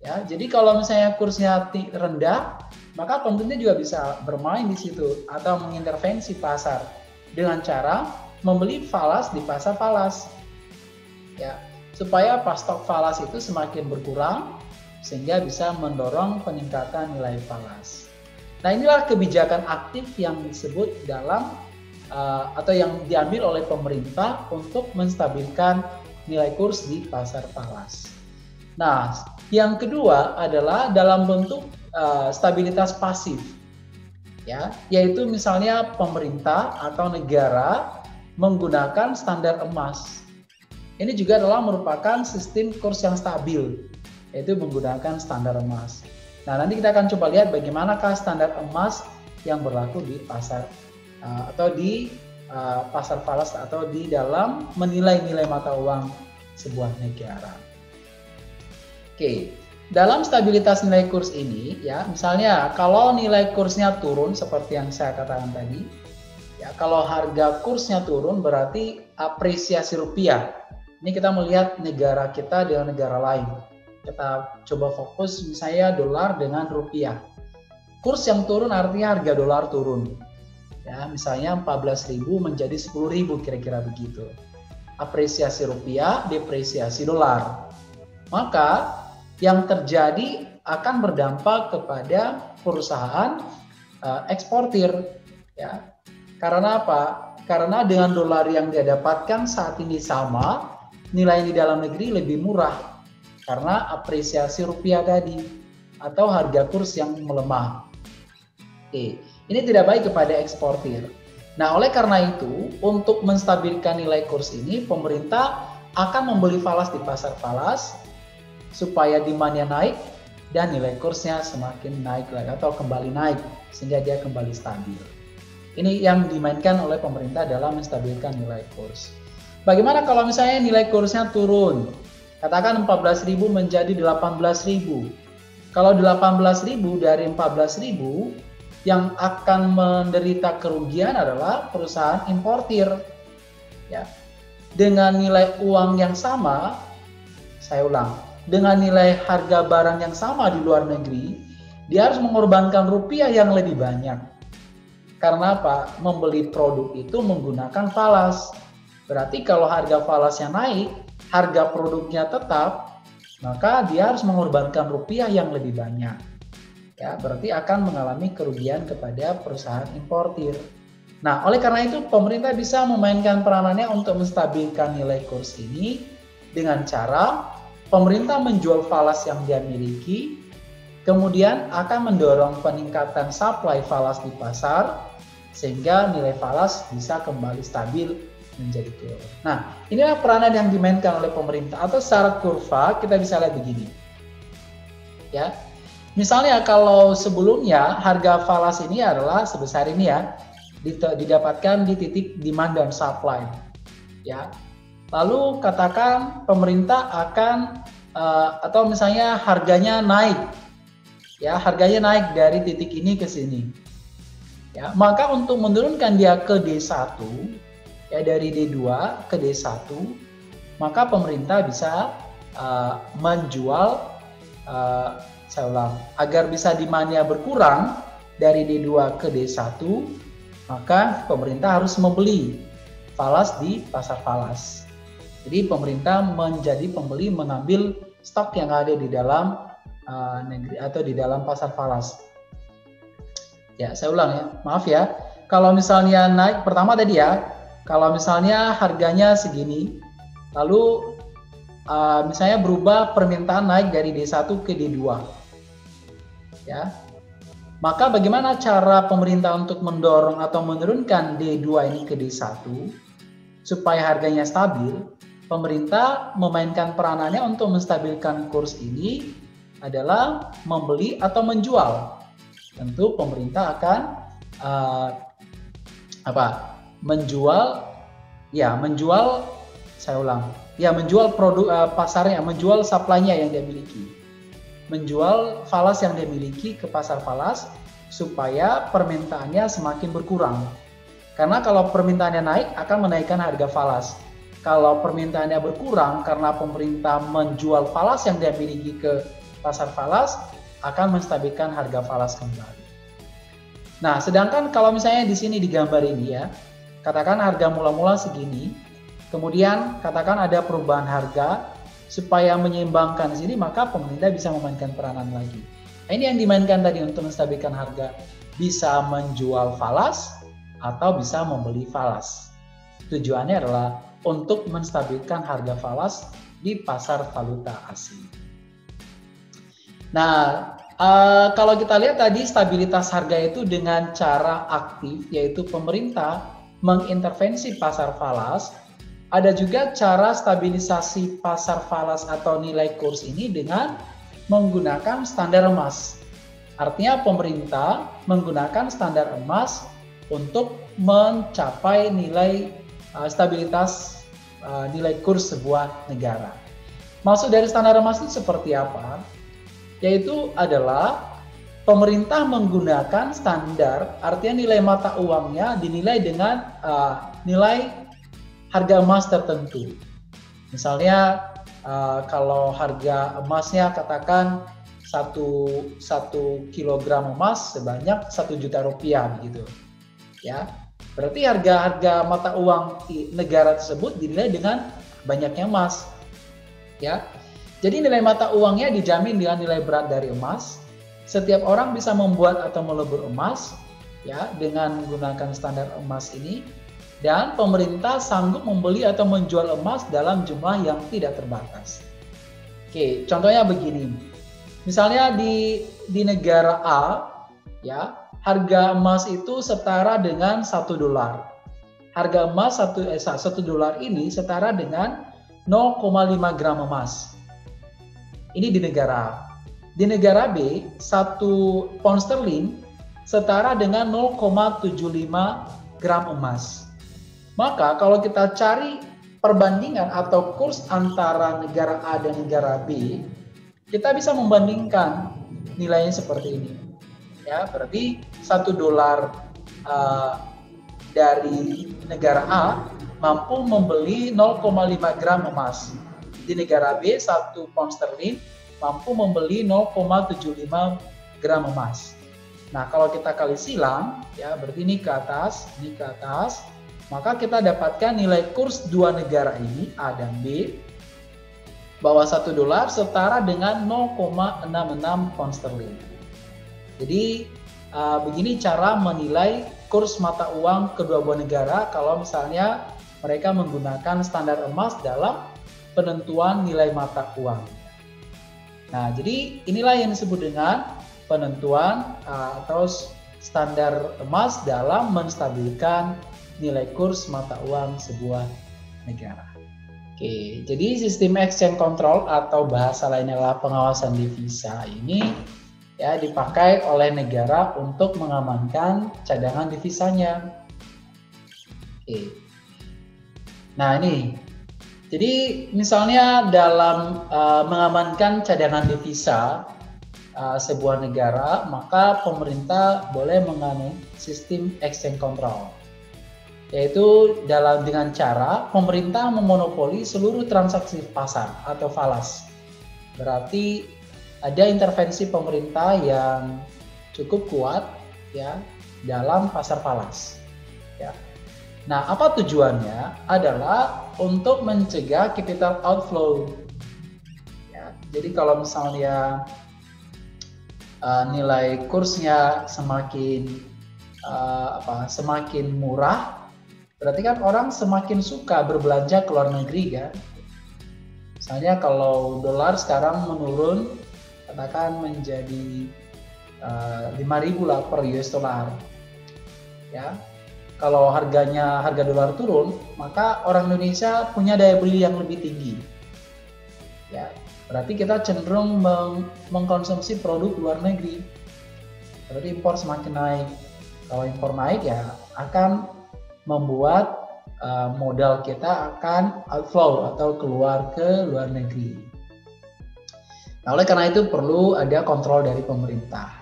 Ya, jadi kalau misalnya kursnya rendah, maka pemerintah juga bisa bermain di situ atau mengintervensi pasar dengan cara membeli falas di pasar falas, ya, supaya pas stok falas itu semakin berkurang sehingga bisa mendorong peningkatan nilai falas. Nah, inilah kebijakan aktif yang disebut dalam atau yang diambil oleh pemerintah untuk menstabilkan nilai kurs di pasar falas. Nah, yang kedua adalah dalam bentuk stabilitas pasif, ya, yaitu misalnya pemerintah atau negara menggunakan standar emas. Ini juga adalah merupakan sistem kurs yang stabil, yaitu menggunakan standar emas. Nah, nanti kita akan coba lihat bagaimanakah standar emas yang berlaku di pasar atau di pasar falas atau di dalam menilai nilai mata uang sebuah negara. Oke, dalam stabilitas nilai kurs ini, ya, misalnya kalau nilai kursnya turun seperti yang saya katakan tadi, ya, kalau harga kursnya turun berarti apresiasi rupiah. Ini kita melihat negara kita dengan negara lain. Kita coba fokus misalnya dolar dengan rupiah. Kurs yang turun artinya harga dolar turun. Ya, misalnya 14.000 menjadi 10.000 kira-kira begitu. Apresiasi rupiah, depresiasi dolar. Maka yang terjadi akan berdampak kepada perusahaan eksportir, ya. Karena apa? Karena dengan dolar yang dia dapatkan saat ini sama, nilai di dalam negeri lebih murah karena apresiasi rupiah tadi atau harga kurs yang melemah. Oke, ini tidak baik kepada eksportir. Nah, oleh karena itu, untuk menstabilkan nilai kurs ini, pemerintah akan membeli falas di pasar falas supaya demand-nya naik dan nilai kursnya semakin naik lagi atau kembali naik sehingga dia kembali stabil. Ini yang dimainkan oleh pemerintah dalam menstabilkan nilai kurs. Bagaimana kalau misalnya nilai kursnya turun? Katakan 14.000 menjadi 18.000. Kalau 18.000 dari 14.000, yang akan menderita kerugian adalah perusahaan importir. Ya. Dengan nilai uang yang sama, saya ulang, dengan nilai harga barang yang sama di luar negeri, dia harus mengorbankan rupiah yang lebih banyak. Karena apa? Membeli produk itu menggunakan falas. Berarti kalau harga falasnya naik, harga produknya tetap, maka dia harus mengorbankan rupiah yang lebih banyak. Ya, berarti akan mengalami kerugian kepada perusahaan importir. Nah, oleh karena itu pemerintah bisa memainkan peranannya untuk menstabilkan nilai kurs ini dengan cara pemerintah menjual falas yang dia miliki, kemudian akan mendorong peningkatan supply falas di pasar, sehingga nilai falas bisa kembali stabil menjadi turun. Nah, inilah peranan yang dimainkan oleh pemerintah, atau secara kurva kita bisa lihat begini. Ya, misalnya kalau sebelumnya harga falas ini adalah sebesar ini ya, didapatkan di titik demand dan supply. Ya, lalu katakan pemerintah akan atau misalnya harganya naik, ya, harganya naik dari titik ini ke sini. Ya, maka untuk menurunkan dia ke D1, ya, dari D2 ke D1, maka pemerintah bisa menjual, saya ulang, agar bisa demand-nya berkurang dari D2 ke D1, maka pemerintah harus membeli falas di pasar falas. Jadi pemerintah menjadi pembeli, mengambil stok yang ada di dalam negeri atau di dalam pasar falas. Ya, saya ulang ya, maaf ya. Kalau misalnya naik, pertama tadi ya, kalau misalnya harganya segini, lalu misalnya berubah permintaan naik dari D1 ke D2. Ya. Maka bagaimana cara pemerintah untuk mendorong atau menurunkan D2 ini ke D1 supaya harganya stabil? Pemerintah memainkan peranannya untuk menstabilkan kurs ini adalah membeli atau menjual. Tentu pemerintah akan menjual, saya ulang, ya, menjual produk pasarnya, menjual supply-nya yang dia miliki, menjual falas yang dia miliki ke pasar falas supaya permintaannya semakin berkurang. Karena kalau permintaannya naik akan menaikkan harga falas. Kalau permintaannya berkurang karena pemerintah menjual falas yang dia miliki ke pasar falas, akan menstabilkan harga falas kembali. Nah, sedangkan kalau misalnya di sini di gambar ini ya, katakan harga mula-mula segini, kemudian katakan ada perubahan harga, supaya menyeimbangkan sini, maka pemerintah bisa memainkan peranan lagi. Nah, ini yang dimainkan tadi untuk menstabilkan harga, bisa menjual falas atau bisa membeli falas. Tujuannya adalah untuk menstabilkan harga falas di pasar valuta asing. Nah, kalau kita lihat tadi stabilitas harga itu dengan cara aktif, yaitu pemerintah mengintervensi pasar falas. Ada juga cara stabilisasi pasar falas atau nilai kurs ini dengan menggunakan standar emas. Artinya pemerintah menggunakan standar emas untuk mencapai nilai stabilitas nilai kurs sebuah negara. Maksud dari standar emas itu seperti apa? Yaitu adalah pemerintah menggunakan standar, artinya nilai mata uangnya dinilai dengan nilai harga emas tertentu. Misalnya kalau harga emasnya katakan 1 kilogram emas sebanyak 1 juta rupiah begitu. Ya. Berarti harga mata uang negara tersebut dinilai dengan banyaknya emas. Ya. Jadi nilai mata uangnya dijamin dengan nilai berat dari emas. Setiap orang bisa membuat atau melebur emas ya dengan menggunakan standar emas ini. Dan pemerintah sanggup membeli atau menjual emas dalam jumlah yang tidak terbatas. Oke, contohnya begini. Misalnya di negara A, ya, harga emas itu setara dengan 1 dolar. Harga emas 1 dolar ini setara dengan 0,5 gram emas. Ini di negara A. Di negara B, 1 pound sterling setara dengan 0,75 gram emas. Maka kalau kita cari perbandingan atau kurs antara negara A dan negara B, kita bisa membandingkan nilainya seperti ini. Ya, berarti 1 dolar dari negara A mampu membeli 0,5 gram emas. Di negara B, 1 pound sterling mampu membeli 0,75 gram emas. Nah, kalau kita kali silang, ya berarti ini ke atas, maka kita dapatkan nilai kurs dua negara ini, A dan B, bahwa 1 dolar setara dengan 0,66 pound sterling. Jadi begini cara menilai kurs mata uang kedua buah negara kalau misalnya mereka menggunakan standar emas dalam penentuan nilai mata uang. Nah, jadi inilah yang disebut dengan penentuan atau standar emas dalam menstabilkan nilai kurs mata uang sebuah negara. Oke, jadi sistem exchange control atau bahasa lainnya adalah pengawasan devisa ini ya dipakai oleh negara untuk mengamankan cadangan devisanya. Oke. Nah, ini. Jadi misalnya dalam mengamankan cadangan devisa sebuah negara, maka pemerintah boleh menganut sistem exchange control. Yaitu dengan cara pemerintah memonopoli seluruh transaksi pasar atau falas. Berarti ada intervensi pemerintah yang cukup kuat ya dalam pasar falas. Ya. Nah, apa tujuannya? Adalah untuk mencegah capital outflow. Ya, jadi kalau misalnya nilai kursnya semakin murah, berarti kan orang semakin suka berbelanja ke luar negeri kan. Misalnya kalau dolar sekarang menurun, katakan menjadi 5.000 lah per US dollar. Ya. Kalau harga dolar turun, maka orang Indonesia punya daya beli yang lebih tinggi. Ya, berarti kita cenderung mengkonsumsi produk luar negeri. Berarti impor semakin naik. Kalau impor naik ya akan membuat modal kita akan outflow atau keluar ke luar negeri. Nah, oleh karena itu perlu ada kontrol dari pemerintah.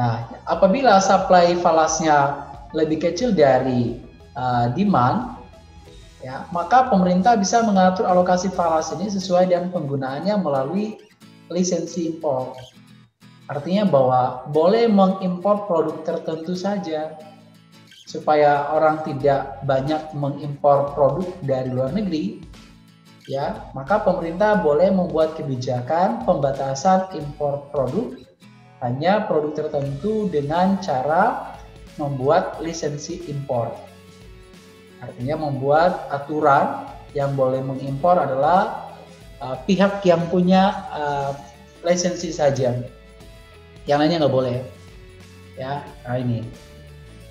Nah, apabila supply falasnya lebih kecil dari demand, ya, maka pemerintah bisa mengatur alokasi falas ini sesuai dengan penggunaannya melalui lisensi impor. Artinya bahwa boleh mengimpor produk tertentu saja, supaya orang tidak banyak mengimpor produk dari luar negeri, ya, maka pemerintah boleh membuat kebijakan pembatasan impor produk hanya produk tertentu dengan cara membuat lisensi impor. Artinya membuat aturan yang boleh mengimpor adalah pihak yang punya lisensi saja. Yang lainnya nggak boleh. Ya, nah ini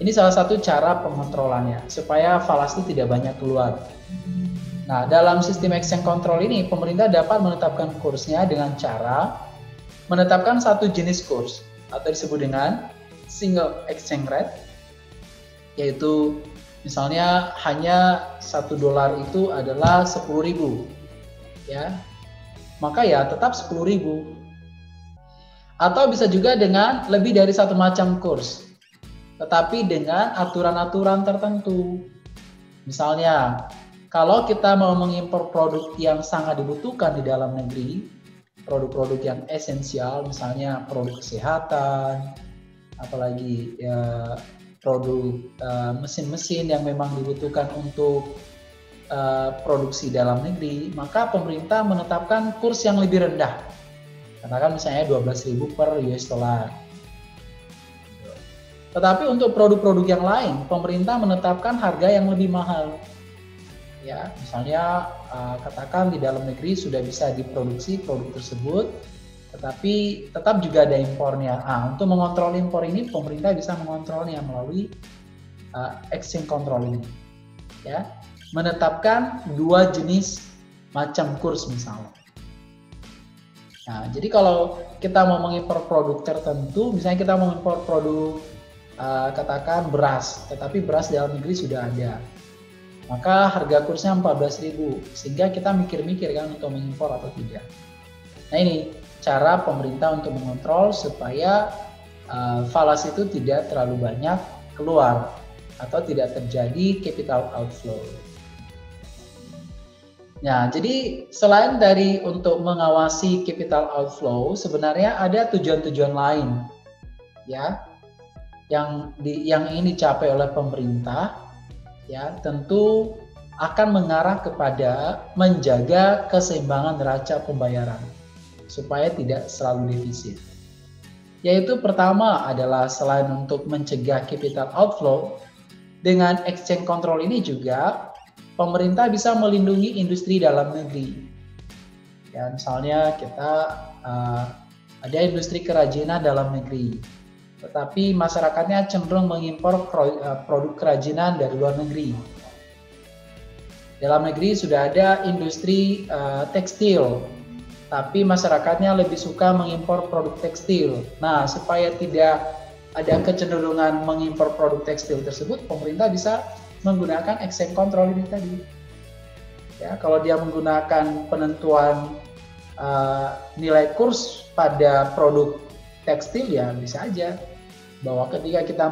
salah satu cara pengontrolannya supaya falas itu tidak banyak keluar. Nah, dalam sistem exchange control ini pemerintah dapat menetapkan kursnya dengan cara menetapkan satu jenis kurs atau disebut dengan single exchange rate, yaitu misalnya hanya $1 itu adalah 10.000, ya, maka ya tetap 10.000. Atau bisa juga dengan lebih dari satu macam kurs, tetapi dengan aturan-aturan tertentu. Misalnya, kalau kita mau mengimpor produk yang sangat dibutuhkan di dalam negeri, produk-produk yang esensial, misalnya produk kesehatan, apalagi ya, produk mesin-mesin yang memang dibutuhkan untuk produksi dalam negeri, maka pemerintah menetapkan kurs yang lebih rendah. Katakan misalnya 12.000 per US dollar. Tetapi untuk produk-produk yang lain, pemerintah menetapkan harga yang lebih mahal. Ya, misalnya katakan di dalam negeri sudah bisa diproduksi produk tersebut, tetapi tetap juga ada impornya. Untuk mengontrol impor ini, pemerintah bisa mengontrolnya melalui exchange control ini. Ya, menetapkan dua jenis macam kurs misalnya. Nah, jadi kalau kita mau mengimpor produk tertentu, misalnya kita mau mengimpor produk katakan beras, tetapi beras di dalam negeri sudah ada, maka harga kursnya 14.000, sehingga kita mikir-mikir kan untuk mengimpor atau tidak. Nah, ini cara pemerintah untuk mengontrol supaya falas itu tidak terlalu banyak keluar atau tidak terjadi capital outflow. Nah, jadi selain dari untuk mengawasi capital outflow, sebenarnya ada tujuan-tujuan lain, ya, yang ingin dicapai oleh pemerintah, ya, tentu akan mengarah kepada menjaga keseimbangan neraca pembayaran supaya tidak selalu defisit. Yaitu pertama adalah selain untuk mencegah capital outflow, dengan exchange control ini juga pemerintah bisa melindungi industri dalam negeri. Ya, misalnya kita ada industri kerajinan dalam negeri, tetapi masyarakatnya cenderung mengimpor produk kerajinan dari luar negeri. Dalam negeri sudah ada industri tekstil, tapi masyarakatnya lebih suka mengimpor produk tekstil. Nah, supaya tidak ada kecenderungan mengimpor produk tekstil tersebut, pemerintah bisa menggunakan exchange control ini tadi. Ya, kalau dia menggunakan penentuan nilai kurs pada produk tekstil, ya bisa aja bahwa ketika kita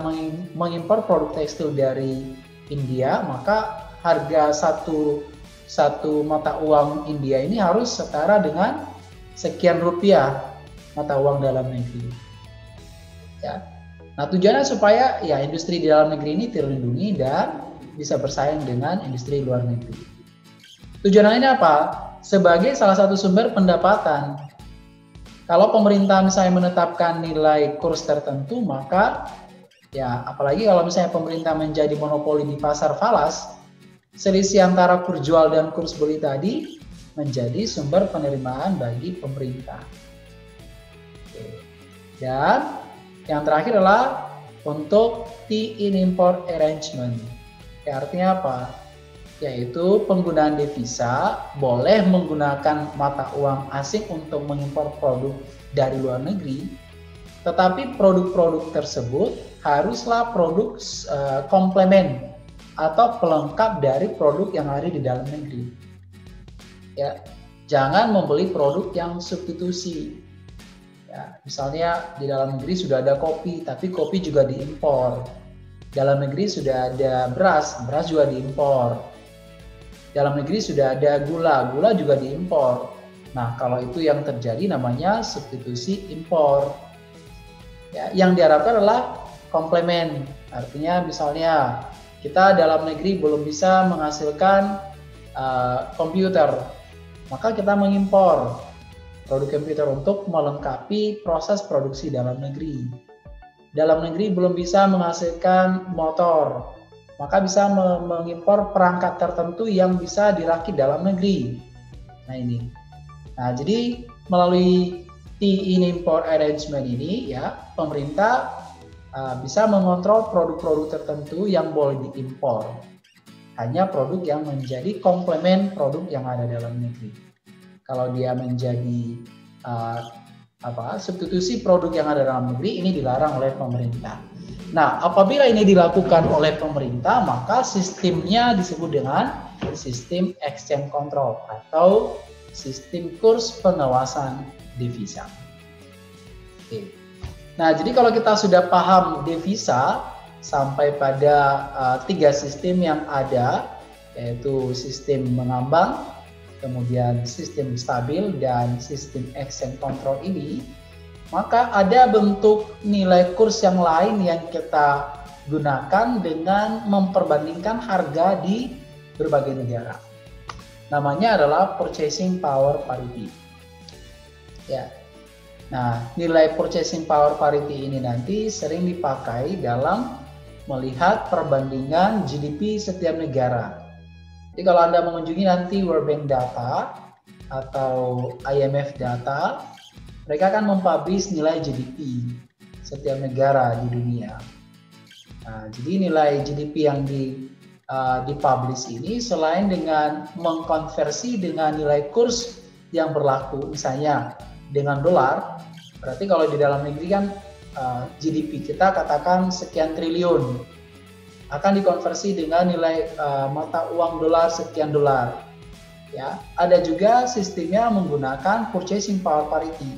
mengimpor produk tekstil dari India, maka harga satu mata uang India ini harus setara dengan sekian rupiah mata uang dalam negeri. Ya. Nah, tujuannya supaya ya industri di dalam negeri ini terlindungi dan bisa bersaing dengan industri luar negeri. Tujuan lainnya apa? Sebagai salah satu sumber pendapatan. Kalau pemerintah misalnya menetapkan nilai kurs tertentu, maka ya apalagi kalau misalnya pemerintah menjadi monopoli di pasar falas, selisih antara kurs jual dan kurs beli tadi menjadi sumber penerimaan bagi pemerintah. Dan yang terakhir adalah untuk T-in-import arrangement. Ya, artinya apa? Yaitu penggunaan devisa boleh menggunakan mata uang asing untuk mengimpor produk dari luar negeri, tetapi produk-produk tersebut haruslah produk komplemen atau pelengkap dari produk yang ada di dalam negeri. Ya, jangan membeli produk yang substitusi. Ya, misalnya di dalam negeri sudah ada kopi, tapi kopi juga diimpor. Dalam negeri sudah ada beras, beras juga diimpor. Dalam negeri sudah ada gula, gula juga diimpor. Nah, kalau itu yang terjadi namanya substitusi impor. Ya, yang diharapkan adalah komplement. Artinya misalnya kita dalam negeri belum bisa menghasilkan komputer, maka kita mengimpor produk komputer untuk melengkapi proses produksi dalam negeri. Dalam negeri belum bisa menghasilkan motor, maka bisa mengimpor perangkat tertentu yang bisa dirakit dalam negeri. Nah ini. Nah jadi melalui in-import arrangement ini ya, pemerintah bisa mengontrol produk-produk tertentu yang boleh diimpor. Hanya produk yang menjadi komplement produk yang ada dalam negeri. Kalau dia menjadi substitusi produk yang ada dalam negeri, ini dilarang oleh pemerintah. Nah, apabila ini dilakukan oleh pemerintah, maka sistemnya disebut dengan sistem exchange control atau sistem kurs pengawasan devisa. Oke. Nah, jadi kalau kita sudah paham devisa sampai pada 3 sistem yang ada, yaitu sistem mengambang, kemudian sistem stabil, dan sistem exchange control ini, maka ada bentuk nilai kurs yang lain yang kita gunakan dengan memperbandingkan harga di berbagai negara. Namanya adalah purchasing power parity. Ya. Nah, nilai purchasing power parity ini nanti sering dipakai dalam melihat perbandingan GDP setiap negara. Jadi kalau Anda mengunjungi nanti World Bank data atau IMF data, mereka akan mempublish nilai GDP setiap negara di dunia. Nah, jadi nilai GDP yang dipublish ini selain dengan mengkonversi dengan nilai kurs yang berlaku, misalnya dengan dolar, berarti kalau di dalam negeri kan GDP kita katakan sekian triliun, akan dikonversi dengan nilai mata uang dolar sekian dolar. Ya, ada juga sistemnya menggunakan purchasing power parity,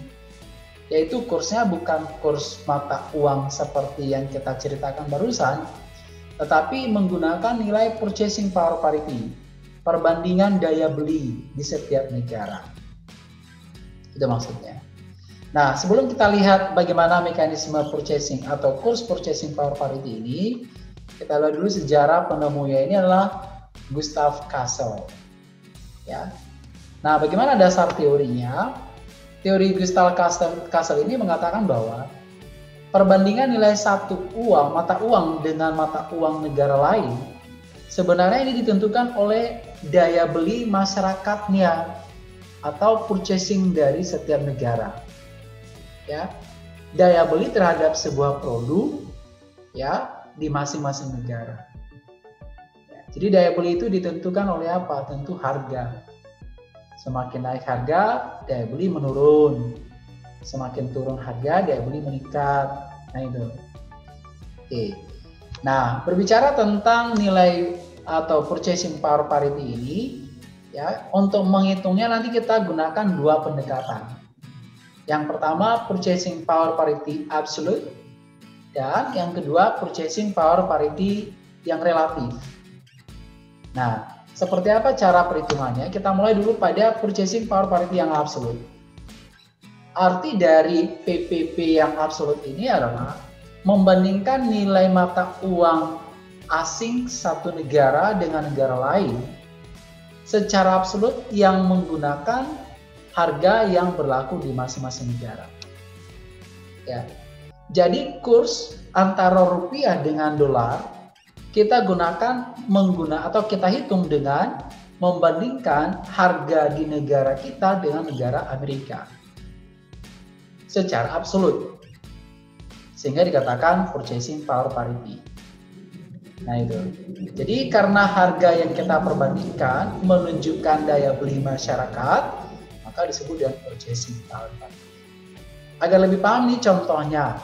yaitu kursnya bukan kurs mata uang seperti yang kita ceritakan barusan, tetapi menggunakan nilai purchasing power parity, perbandingan daya beli di setiap negara. Itu maksudnya. Nah, sebelum kita lihat bagaimana mekanisme purchasing atau kurs purchasing power parity ini, kita lihat dulu sejarah penemunya. Ini adalah Gustav Kassel. Ya. Nah, bagaimana dasar teorinya? Teori Gustav Kassel ini mengatakan bahwa perbandingan nilai satu mata uang dengan mata uang negara lain sebenarnya ini ditentukan oleh daya beli masyarakatnya atau purchasing dari setiap negara. Ya, daya beli terhadap sebuah produk ya di masing-masing negara. Ya, jadi daya beli itu ditentukan oleh apa? Tentu harga. Semakin naik harga, daya beli menurun. Semakin turun harga, daya beli meningkat. Nah itu. Oke. Nah, berbicara tentang nilai atau purchasing power parity ini, ya, untuk menghitungnya nanti kita gunakan 2 pendekatan. Yang pertama purchasing power parity absolute, dan yang kedua purchasing power parity yang relatif. Nah, seperti apa cara perhitungannya? Kita mulai dulu pada purchasing power parity yang absolute. Arti dari PPP yang absolute ini adalah membandingkan nilai mata uang asing satu negara dengan negara lain secara absolut yang menggunakan harga yang berlaku di masing-masing negara. Ya. Jadi kurs antara rupiah dengan dolar kita atau kita hitung dengan membandingkan harga di negara kita dengan negara Amerika secara absolut, sehingga dikatakan purchasing power parity. Nah itu. Jadi karena harga yang kita perbandingkan menunjukkan daya beli masyarakat, maka disebut dengan purchasing power parity. Agar lebih paham nih contohnya.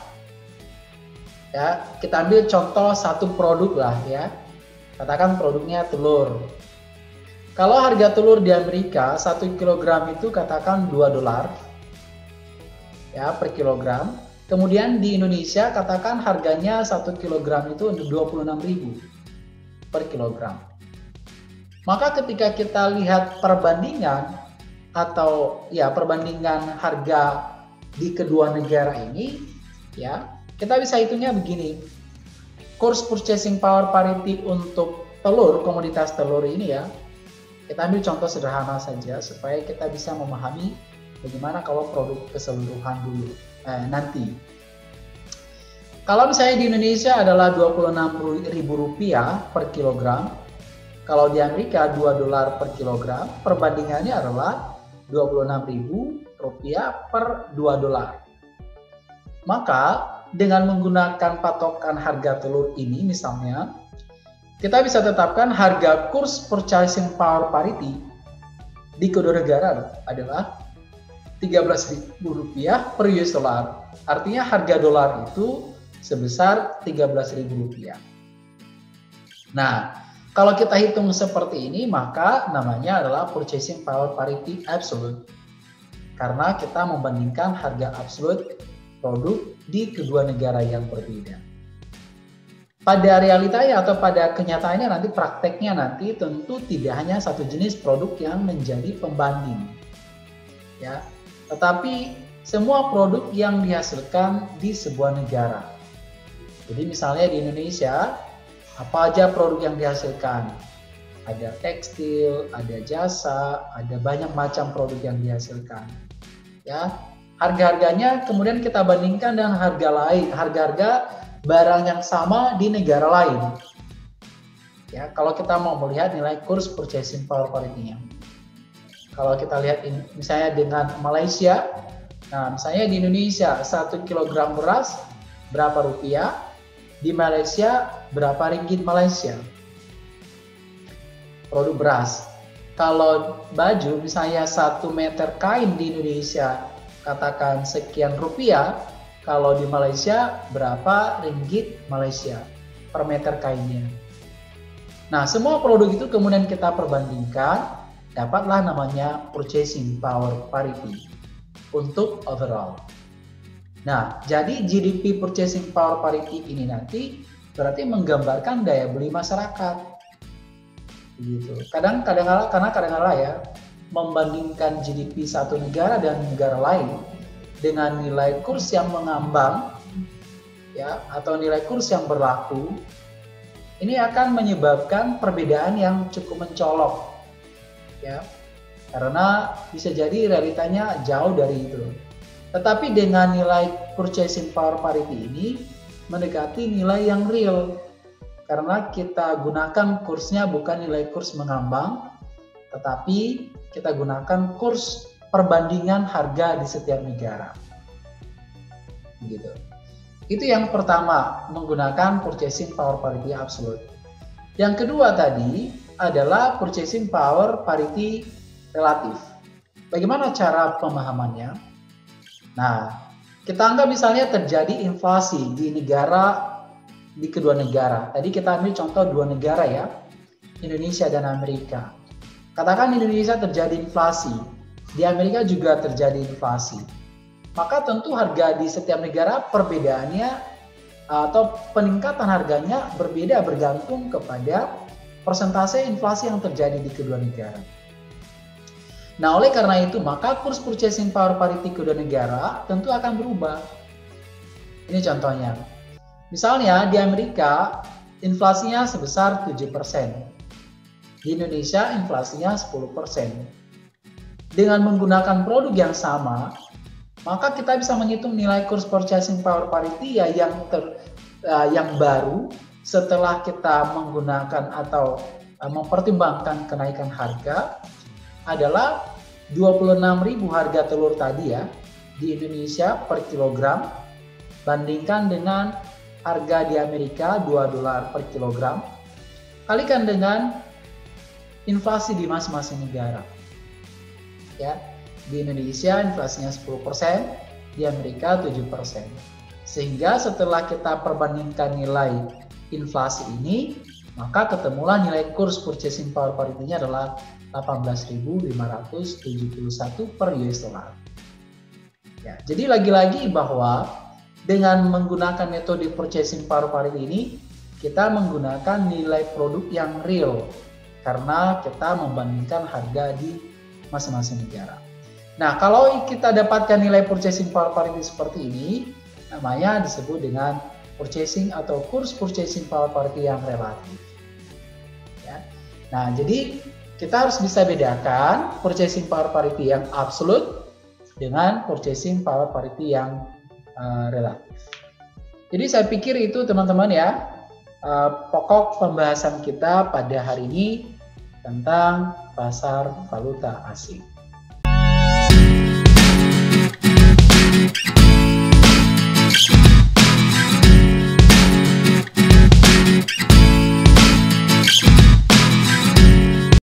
Ya, kita ambil contoh satu produk lah ya. Katakan produknya telur. Kalau harga telur di Amerika 1 kg itu katakan $2 ya per kilogram. Kemudian di Indonesia katakan harganya 1 kg itu untuk 26.000 per kilogram. Maka ketika kita lihat perbandingan atau ya perbandingan harga di kedua negara ini, ya Kita bisa hitungnya begini. Kurs purchasing power parity untuk telur, komoditas telur ini ya, kita ambil contoh sederhana saja supaya kita bisa memahami bagaimana kalau produk keseluruhan dulu nanti. Kalau misalnya di Indonesia adalah Rp26.000 per kilogram, kalau di Amerika $2 per kilogram, perbandingannya adalah Rp26.000 per $2. Maka dengan menggunakan patokan harga telur ini misalnya, kita bisa tetapkan harga kurs purchasing power parity di kedua negara adalah Rp13.000 per US dollar. Artinya harga dolar itu sebesar Rp13.000. Nah, kalau kita hitung seperti ini, maka namanya adalah purchasing power parity absolute. Karena kita membandingkan harga absolut produk di kedua negara yang berbeda. Pada realitanya atau pada kenyataannya nanti prakteknya nanti tentu tidak hanya satu jenis produk yang menjadi pembanding. Ya, tetapi semua produk yang dihasilkan di sebuah negara. Jadi misalnya di Indonesia, apa aja produk yang dihasilkan? Ada tekstil, ada jasa, ada banyak macam produk yang dihasilkan. Ya, harga-harganya kemudian kita bandingkan dengan harga-harga barang yang sama di negara lain. Ya, kalau kita mau melihat nilai kurs purchasing power parity-nya. Kalau kita lihat misalnya dengan Malaysia, nah misalnya di Indonesia 1 kg beras berapa rupiah, di Malaysia berapa ringgit Malaysia. Produk beras. Kalau baju misalnya 1 meter kain di Indonesia katakan sekian rupiah, kalau di Malaysia berapa ringgit Malaysia per meter kainnya. Nah, semua produk itu kemudian kita perbandingkan, dapatlah namanya purchasing power parity untuk overall. Nah, jadi GDP purchasing power parity ini nanti berarti menggambarkan daya beli masyarakat. Begitu. Kadang-kadang ya, membandingkan GDP satu negara dan negara lain dengan nilai kurs yang mengambang ya atau nilai kurs yang berlaku, ini akan menyebabkan perbedaan yang cukup mencolok ya, karena bisa jadi realitanya jauh dari itu. Tetapi dengan nilai purchasing power parity ini mendekati nilai yang real, karena kita gunakan kursnya bukan nilai kurs mengambang, tetapi kita gunakan kurs perbandingan harga di setiap negara. Begitu. Itu yang pertama, menggunakan purchasing power parity absolute. Yang kedua tadi adalah purchasing power parity relatif. Bagaimana cara pemahamannya? Nah, kita anggap misalnya terjadi inflasi di kedua negara. Tadi kita ambil contoh dua negara ya, Indonesia dan Amerika. Katakan di Indonesia terjadi inflasi, di Amerika juga terjadi inflasi. Maka tentu harga di setiap negara perbedaannya atau peningkatan harganya berbeda bergantung kepada persentase inflasi yang terjadi di kedua negara. Nah, oleh karena itu maka kurs purchasing power parity kedua negara tentu akan berubah. Ini contohnya. Misalnya di Amerika inflasinya sebesar 7%. Di Indonesia inflasinya 10%. Dengan menggunakan produk yang sama, maka kita bisa menghitung nilai kurs purchasing power parity ya yang baru setelah kita menggunakan atau mempertimbangkan kenaikan harga adalah 26.000 harga telur tadi ya di Indonesia per kilogram, bandingkan dengan harga di Amerika $2 per kilogram, kalikan dengan inflasi di masing-masing negara. Ya, di Indonesia inflasinya 10%, di Amerika 7%. Sehingga setelah kita perbandingkan nilai inflasi ini, maka ketemulah nilai kurs purchasing power parity-nya adalah 18.571 per US dollar. Ya, jadi lagi-lagi bahwa dengan menggunakan metode purchasing power parity ini, kita menggunakan nilai produk yang real karena kita membandingkan harga di masing-masing negara. Nah, kalau kita dapatkan nilai purchasing power parity seperti ini, namanya disebut dengan purchasing atau kurs purchasing power parity yang relatif. Ya. Nah, jadi kita harus bisa bedakan purchasing power parity yang absolut dengan purchasing power parity yang relatif. Jadi saya pikir itu teman-teman ya, pokok pembahasan kita pada hari ini tentang pasar valuta asing.